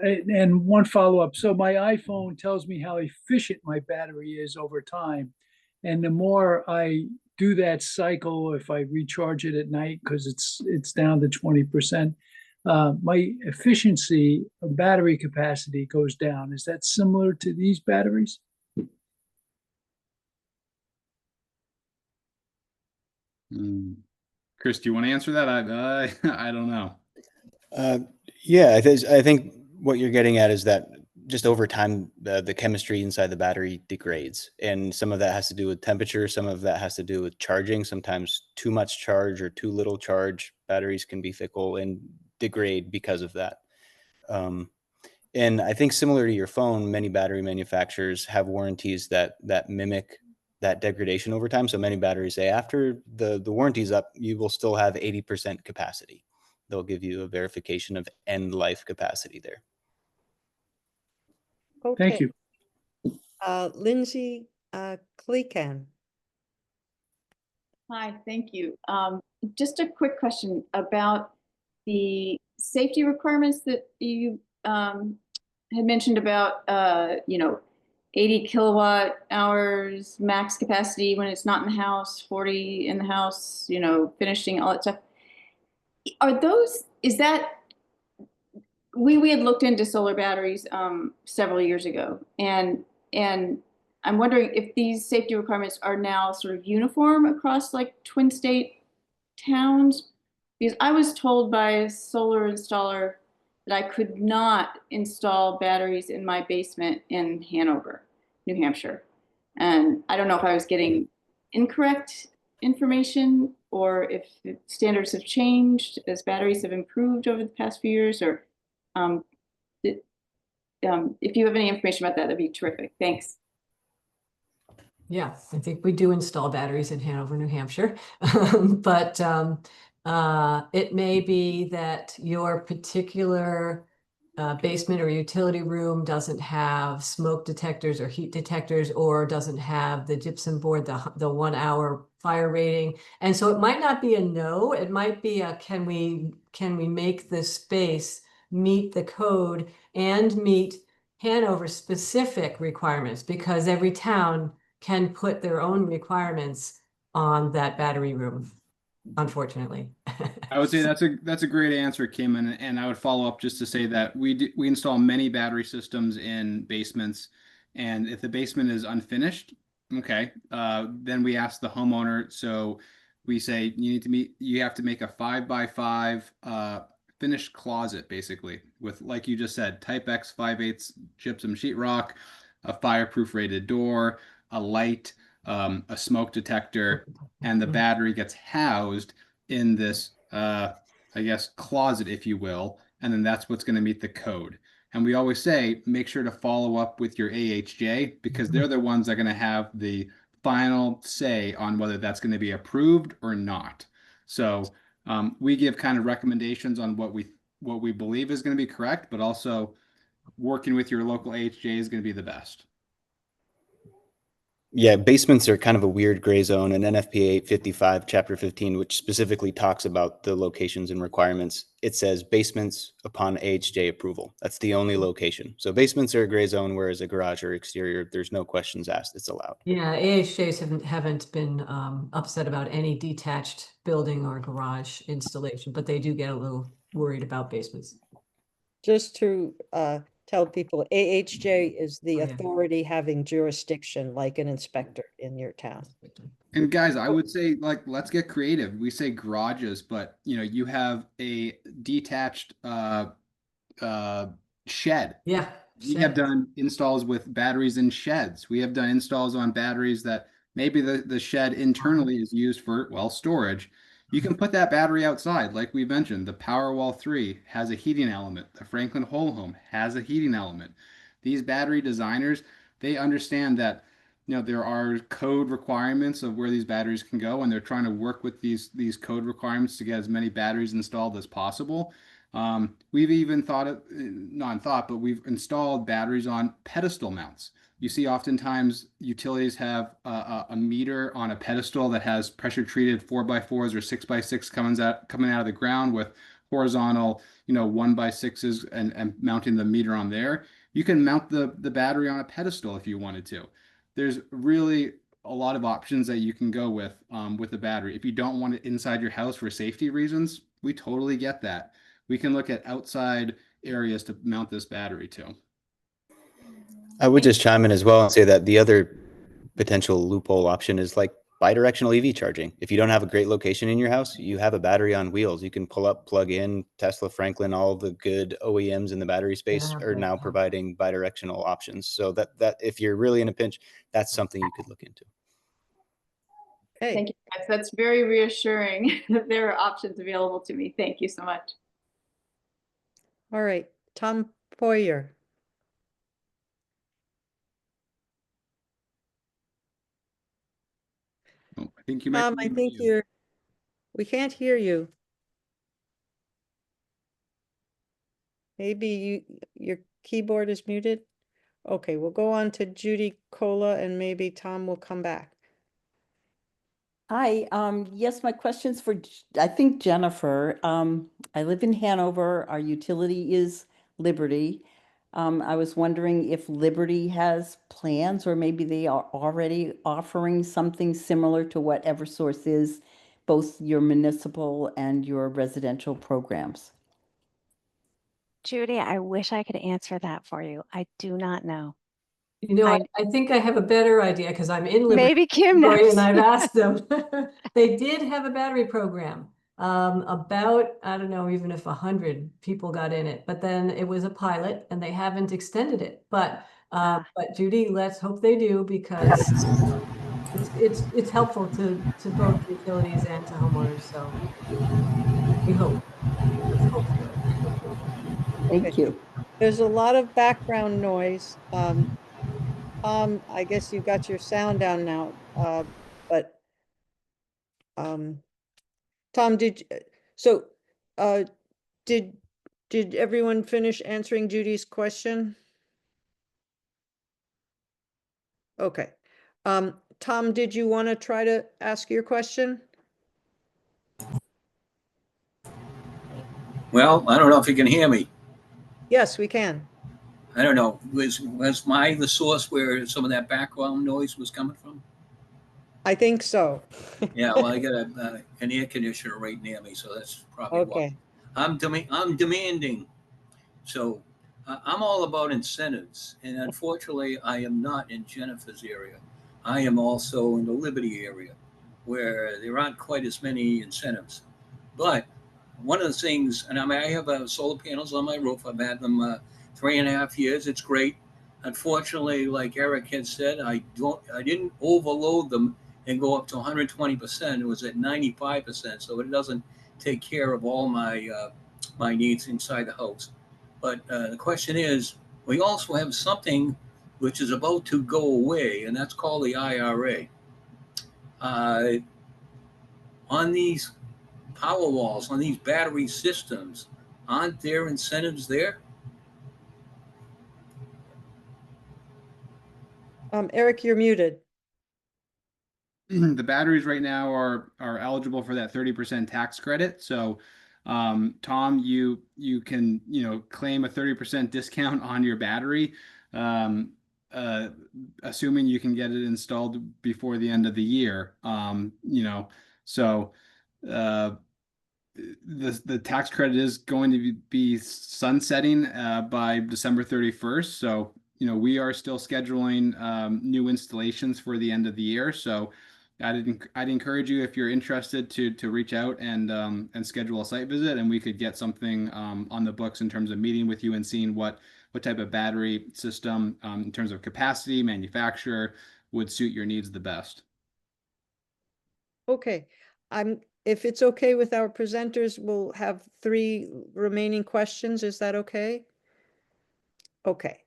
And one follow-up. So my iPhone tells me how efficient my battery is over time. And the more I do that cycle, if I recharge it at night, because it's down to 20%, my efficiency of battery capacity goes down. Is that similar to these batteries? Chris, do you want to answer that? I don't know. Yeah, I think what you're getting at is that just over time, the chemistry inside the battery degrades, and some of that has to do with temperature. Some of that has to do with charging. Sometimes too much charge or too little charge, batteries can be fickle and degrade because of that. And I think similar to your phone, many battery manufacturers have warranties that mimic that degradation over time. So many batteries say after the warranty's up, you will still have 80% capacity. They'll give you a verification of end life capacity there. Okay. Thank you. Lindsay Kleekan. Hi, thank you. Just a quick question about the safety requirements that you had mentioned about, 80 kilowatt hours max capacity when it's not in the house, 40 in the house, finishing, all that stuff. Is that we had looked into solar batteries several years ago, and I'm wondering if these safety requirements are now sort of uniform across like Twin State towns, because I was told by a solar installer that I could not install batteries in my basement in Hanover, New Hampshire. And I don't know if I was getting incorrect information or if the standards have changed as batteries have improved over the past few years, or if you have any information about that, that'd be terrific. Thanks. Yeah, I think we do install batteries in Hanover, New Hampshire, but it may be that your particular basement or utility room doesn't have smoke detectors or heat detectors, or doesn't have the gypsum board, the 1 hour fire rating. And so it might not be a no, it might be a can we make this space meet the code and meet Hanover specific requirements, because every town can put their own requirements on that battery room, unfortunately. I would say that's a great answer, Kim, and I would follow up just to say that we install many battery systems in basements, and if the basement is unfinished, okay, then we ask the homeowner. So we say you have to make a 5x5 finished closet, basically, with, like you just said, Type X 5/8 gypsum sheetrock, a fireproof rated door, a light, a smoke detector, and the battery gets housed in this I guess closet, if you will, and then that's what's going to meet the code. And we always say, make sure to follow up with your AHJ, because they're the ones that are going to have the final say on whether that's going to be approved or not. So we give kind of recommendations on what we believe is going to be correct, but also working with your local AHJ is going to be the best. Yeah, basements are kind of a weird gray zone, and NFPA 855, Chapter 15, which specifically talks about the locations and requirements. It says basements upon AHJ approval. That's the only location. So basements are a gray zone, whereas a garage or exterior, there's no questions asked. It's allowed. Yeah, AHJs haven't been upset about any detached building or garage installation, but they do get a little worried about basements. Just to tell people, AHJ is the Oh, yeah. authority having jurisdiction, like an inspector in your town. And guys, I would say, like, let's get creative. We say garages, but you have a detached shed. Yeah. We have done installs with batteries in sheds. We have done installs on batteries that maybe the shed internally is used for, well, storage. You can put that battery outside, like we mentioned. The Powerwall 3 has a heating element. The Franklin Whole Home has a heating element. These battery designers, they understand that there are code requirements of where these batteries can go, and they're trying to work with these code requirements to get as many batteries installed as possible. We've even but we've installed batteries on pedestal mounts. You see, oftentimes utilities have a meter on a pedestal that has pressure treated 4x4s or 6x6 coming out of the ground with horizontal, 1x6s and mounting the meter on there. You can mount the battery on a pedestal if you wanted to. There's really a lot of options that you can go with the battery. If you don't want it inside your house for safety reasons, we totally get that. We can look at outside areas to mount this battery to. I would just chime in as well and say that the other potential loophole option is like bidirectional EV charging. If you don't have a great location in your house, you have a battery on wheels. You can pull up, plug in. Tesla, Franklin, all the good OEMs in the battery space are now providing bidirectional options. So that if you're really in a pinch, that's something you could look into. Okay. Thank you, guys. That's very reassuring that there are options available to me. Thank you so much. All right, Tom Poyer. Oh, I think you might. Tom, I think we can't hear you. Maybe your keyboard is muted. Okay, we'll go on to Judy Cola and maybe Tom will come back. Hi, yes, my question's for, I think, Jennifer. I live in Hanover. Our utility is Liberty. I was wondering if Liberty has plans, or maybe they are already offering something similar to what Eversource is, both your municipal and your residential programs. Judy, I wish I could answer that for you. I do not know. You know, I think I have a better idea because I'm in Liberty, Maybe Kim Roy, knows. and I've asked them. They did have a battery program. About, I don't know, even if 100 people got in it, but then it was a pilot and they haven't extended it. But Judy, let's hope they do, because it's helpful to both utilities and to homeowners. So we hope. Let's hope for it. Thank you. There's a lot of background noise. I guess you got your sound down now, but Tom, so uh, did everyone finish answering Judy's question? Okay. Tom, did you want to try to ask your question? Well, I don't know if you can hear me. Yes, we can. I don't know. Was the source where some of that background noise was coming from? I think so. Yeah, well, I got an air conditioner right near me, so that's probably why. Okay. I'm demanding. So I'm all about incentives, and unfortunately, I am not in Jennifer's area. I am also in the Liberty area, where there aren't quite as many incentives. But one of the things, and I have solar panels on my roof. I've had them 3.5 years. It's great. Unfortunately, like Eric had said, I didn't overload them and go up to 120%. It was at 95%, so it doesn't take care of all my my needs inside the house. But the question is, we also have something which is about to go away, and that's called the IRA. On these power walls, on these battery systems, aren't there incentives there? Eric, you're muted. The batteries right now are eligible for that 30% tax credit. So, Tom, you can claim a 30% discount on your battery, assuming you can get it installed before the end of the year. So the tax credit is going to be sunsetting by December 31st. So we are still scheduling new installations for the end of the year. So I'd encourage you, if you're interested, to reach out and schedule a site visit, and we could get something on the books in terms of meeting with you and seeing what type of battery system in terms of capacity, manufacturer, would suit your needs the best. Okay. If it's okay with our presenters, we'll have 3 remaining questions. Is that okay? Okay.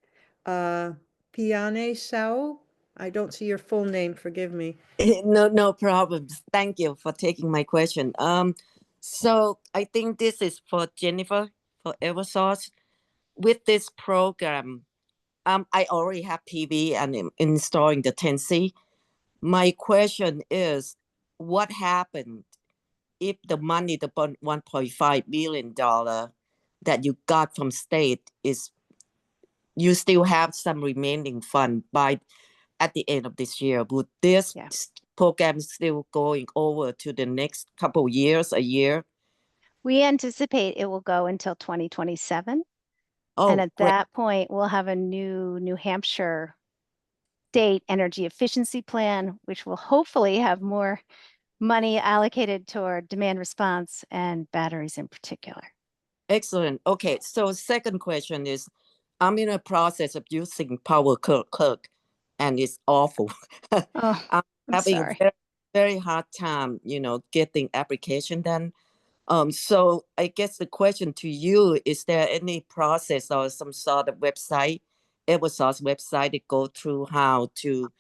Piane Sao, I don't see your full name, forgive me. No problems. Thank you for taking my question. So I think this is for Jennifer for Eversource. With this program, I already have PV and I'm installing the 10C. My question is, what happened if the money, the $1.5 billion that you got from state, is you still have some remaining fund at the end of this year? Would this program still going over to the next couple of years, a year? We anticipate it will go until 2027. And at that point, we'll have a new New Hampshire state energy efficiency plan, which will hopefully have more money allocated toward demand response and batteries in particular. Excellent. Okay, so second question is, I'm in a process of using Quirk, and it's awful. Oh, I'm having sorry. a very, very hard time, getting application done. So I guess the question to you, is there any process or some sort of website, Eversource website, that go through how to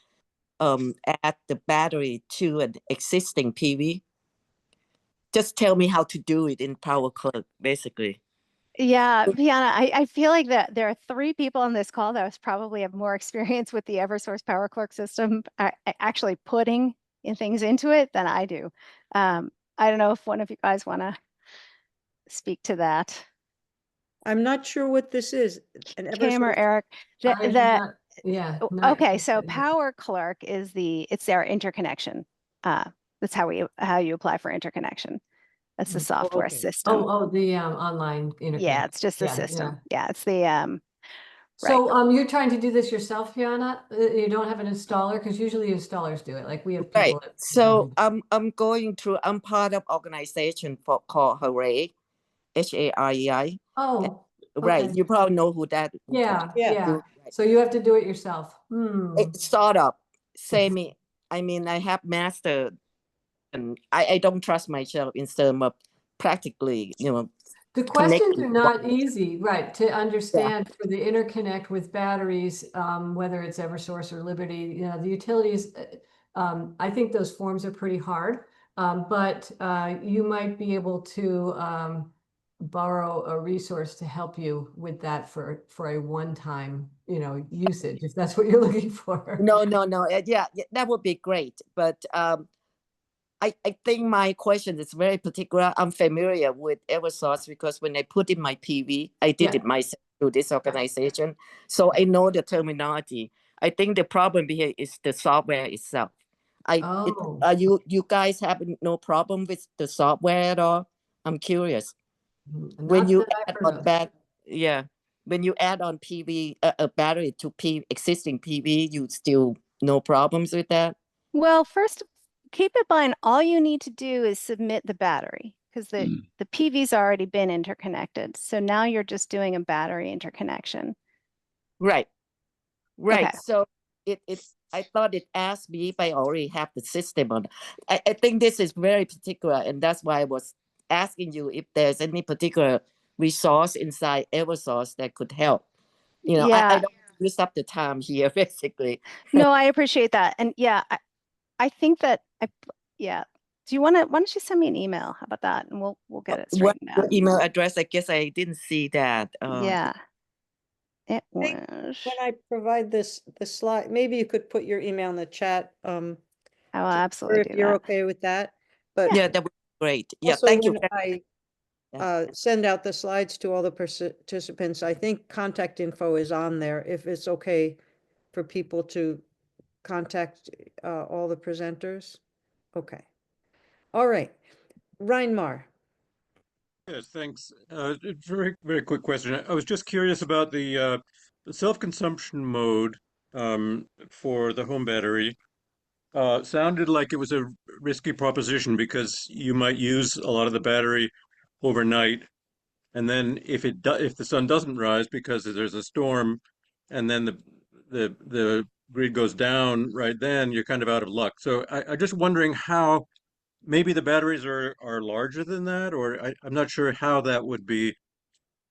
add the battery to an existing PV? Just tell me how to do it in Quirk, basically. Yeah, Piana, I feel like that there are 3 people on this call that probably have more experience with the Eversource Power Quirk system, actually putting things into it, than I do. I don't know if one of you guys want to speak to that. I'm not sure what this is. Kim or Eric? Okay, so Power Quirk is it's their interconnection. That's how you apply for interconnection. That's the Mm. software okay. system. The online Yeah, interconnect. it's just the Yeah, system. Yeah, it's the right. So you're trying to do this yourself, Fiona? You don't have an installer? Because usually installers do it. Like we have Right. people. So I'm part of organization called Hooray, HAREI. Oh, Right. okay. You probably know who that. Yeah, Yeah. yeah. Right. So you have to do it yourself. Hmm. It's sort of semi. I mean, I have mastered, and I don't trust myself in terms of practically, The questions connecting. are not easy, right, to Yeah. understand for the interconnect with batteries, whether it's Eversource or Liberty, the utilities. I think those forms are pretty hard, but you might be able to borrow a resource to help you with that for a one-time, usage, if that's what you're looking for. No. Yeah, that would be great. But I think my question is very particular. I'm familiar with Eversource because when I put in my PV, I did it myself through this organization. So I know the terminology. I think the problem here is the software itself. You guys have no problem with the software at all? I'm curious. When you add on when you add on PV a battery to existing PV, you still no problems with that? Well, first, keep in mind, all you need to do is submit the battery because the PV's already been interconnected. So now you're just doing a battery interconnection. Right. Okay. So I thought it asked me if I already have the system on. I think this is very particular, and that's why I was asking you if there's any particular resource inside Eversource that could help. I don't use up the time here, basically. No, I appreciate that. And yeah, I think that do you want to, why don't you send me an email? How about that? And we'll get it straightened out. What email address? I guess I didn't see that. Yeah. It was. When I provide the slide, maybe you could put your email in the chat. I will absolutely do if you're that. okay with that. But yeah, that would be great. Yeah, also thank you. when I send out the slides to all the participants, I think contact info is on there. If it's okay for people to contact all the presenters. Okay. All right. Reinmar. Yes, thanks. Very, very quick question. I was just curious about the self-consumption mode for the home battery. Sounded like it was a risky proposition because you might use a lot of the battery overnight, and then if the sun doesn't rise because there's a storm, and then the grid goes down right then, you're kind of out of luck. So I'm just wondering how. Maybe the batteries are larger than that, or I'm not sure how that would be,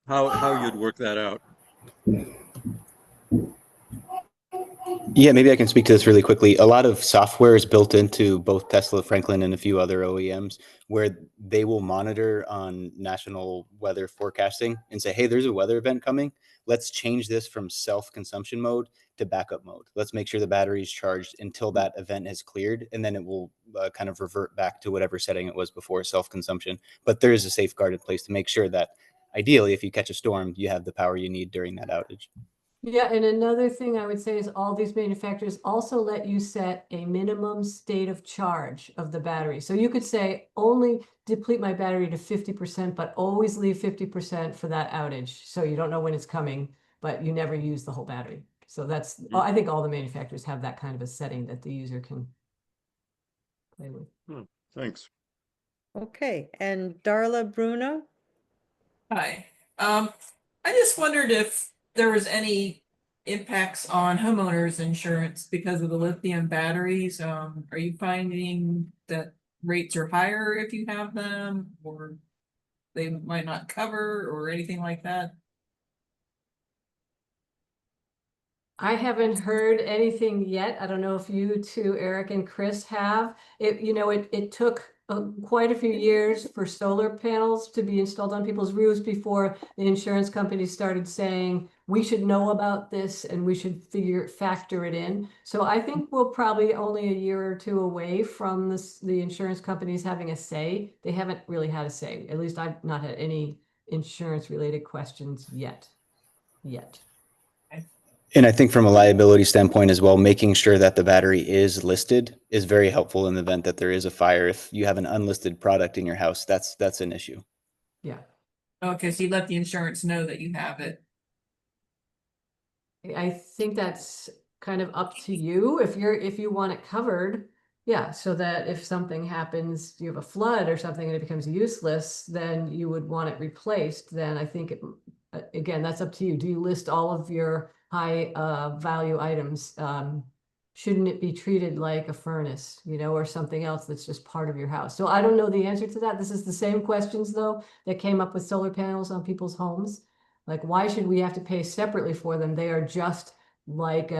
how you'd work that out. Yeah, maybe I can speak to this really quickly. A lot of software is built into both Tesla, Franklin, and a few other OEMs where they will monitor on national weather forecasting and say, hey, there's a weather event coming. Let's change this from self-consumption mode to backup mode. Let's make sure the battery is charged until that event has cleared, and then it will kind of revert back to whatever setting it was before self-consumption. But there is a safeguard in place to make sure that ideally, if you catch a storm, you have the power you need during that outage. Yeah, and another thing I would say is all these manufacturers also let you set a minimum state of charge of the battery. So you could say only deplete my battery to 50%, but always leave 50% for that outage. So you don't know when it's coming, but you never use the whole battery. So that's, I think all the manufacturers have that kind of a setting that the user can play with. Thanks. Okay, and Darla Bruno? Hi. I just wondered if there was any impacts on homeowners insurance because of the lithium batteries. Are you finding that rates are higher if you have them, or they might not cover or anything like that? I haven't heard anything yet. I don't know if you two, Eric and Chris, have. It took quite a few years for solar panels to be installed on people's roofs before the insurance companies started saying, we should know about this and we should factor it in. So I think we're probably only a year or two away from the insurance companies having a say. They haven't really had a say. At least I've not had any insurance related questions yet. And I think from a liability standpoint as well, making sure that the battery is listed is very helpful in the event that there is a fire. If you have an unlisted product in your house, that's an issue. Yeah. Okay, so you let the insurance know that you have it. I think that's kind of up to you if you want it covered. Yeah, so that if something happens, you have a flood or something and it becomes useless, then you would want it replaced. Then I think again, that's up to you. Do you list all of your high value items? Shouldn't it be treated like a furnace, or something else that's just part of your house? So I don't know the answer to that. This is the same questions though that came up with solar panels on people's homes. Like, why should we have to pay separately for them? They are just like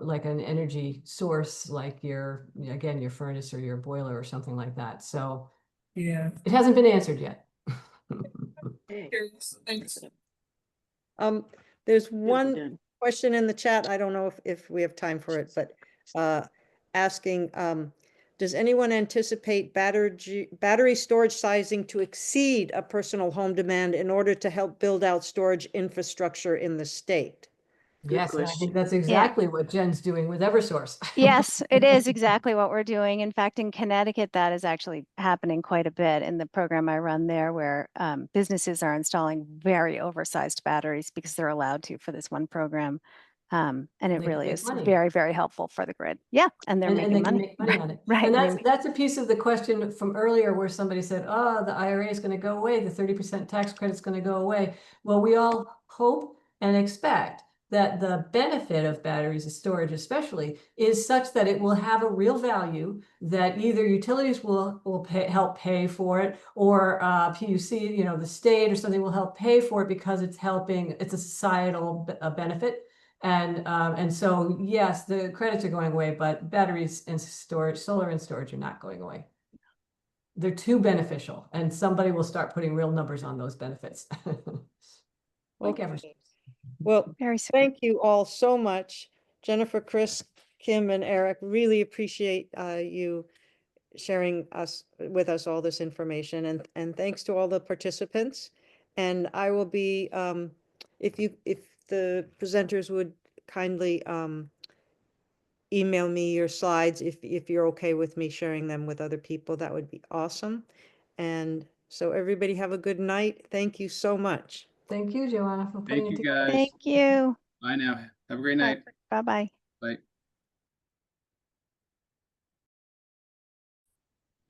like an energy source, like your furnace or your boiler or something like that. So Yeah. it hasn't been answered yet. Thanks. There's one question in the chat. I don't know if we have time for it, but asking, does anyone anticipate battery storage sizing to exceed a personal home demand in order to help build out storage infrastructure in the state? Yes, and I think that's exactly what Jen's doing with Eversource. Yes, it is exactly what we're doing. In fact, in Connecticut, that is actually happening quite a bit in the program I run there, where businesses are installing very oversized batteries because they're allowed to for this one program. And it They really make is money. very, very helpful for the grid. Yeah, and they're making they money. can make money on it. Right. And that's a piece of the question from earlier where somebody said, oh, the IRA is going to go away, the 30% tax credit is going to go away. Well, we all hope and expect that the benefit of batteries and storage especially is such that it will have a real value, that either utilities will help pay for it, or PUC, the state or something will help pay for it because it's a societal benefit. And so, yes, the credits are going away, but batteries and storage, solar and storage are not going away. They're too beneficial, and somebody will start putting real numbers on those benefits. Like Eversource. Well, Very soon. thank you all so much. Jennifer, Chris, Kim, and Eric, really appreciate you sharing with us all this information, and thanks to all the participants. And I will be, if the presenters would kindly email me your slides, if you're okay with me sharing them with other people, that would be awesome. And so everybody have a good night. Thank you so much. Thank you, Joanna, for putting it Thank you, together. guys. Thank you. Bye now. Have a great night. Bye-bye.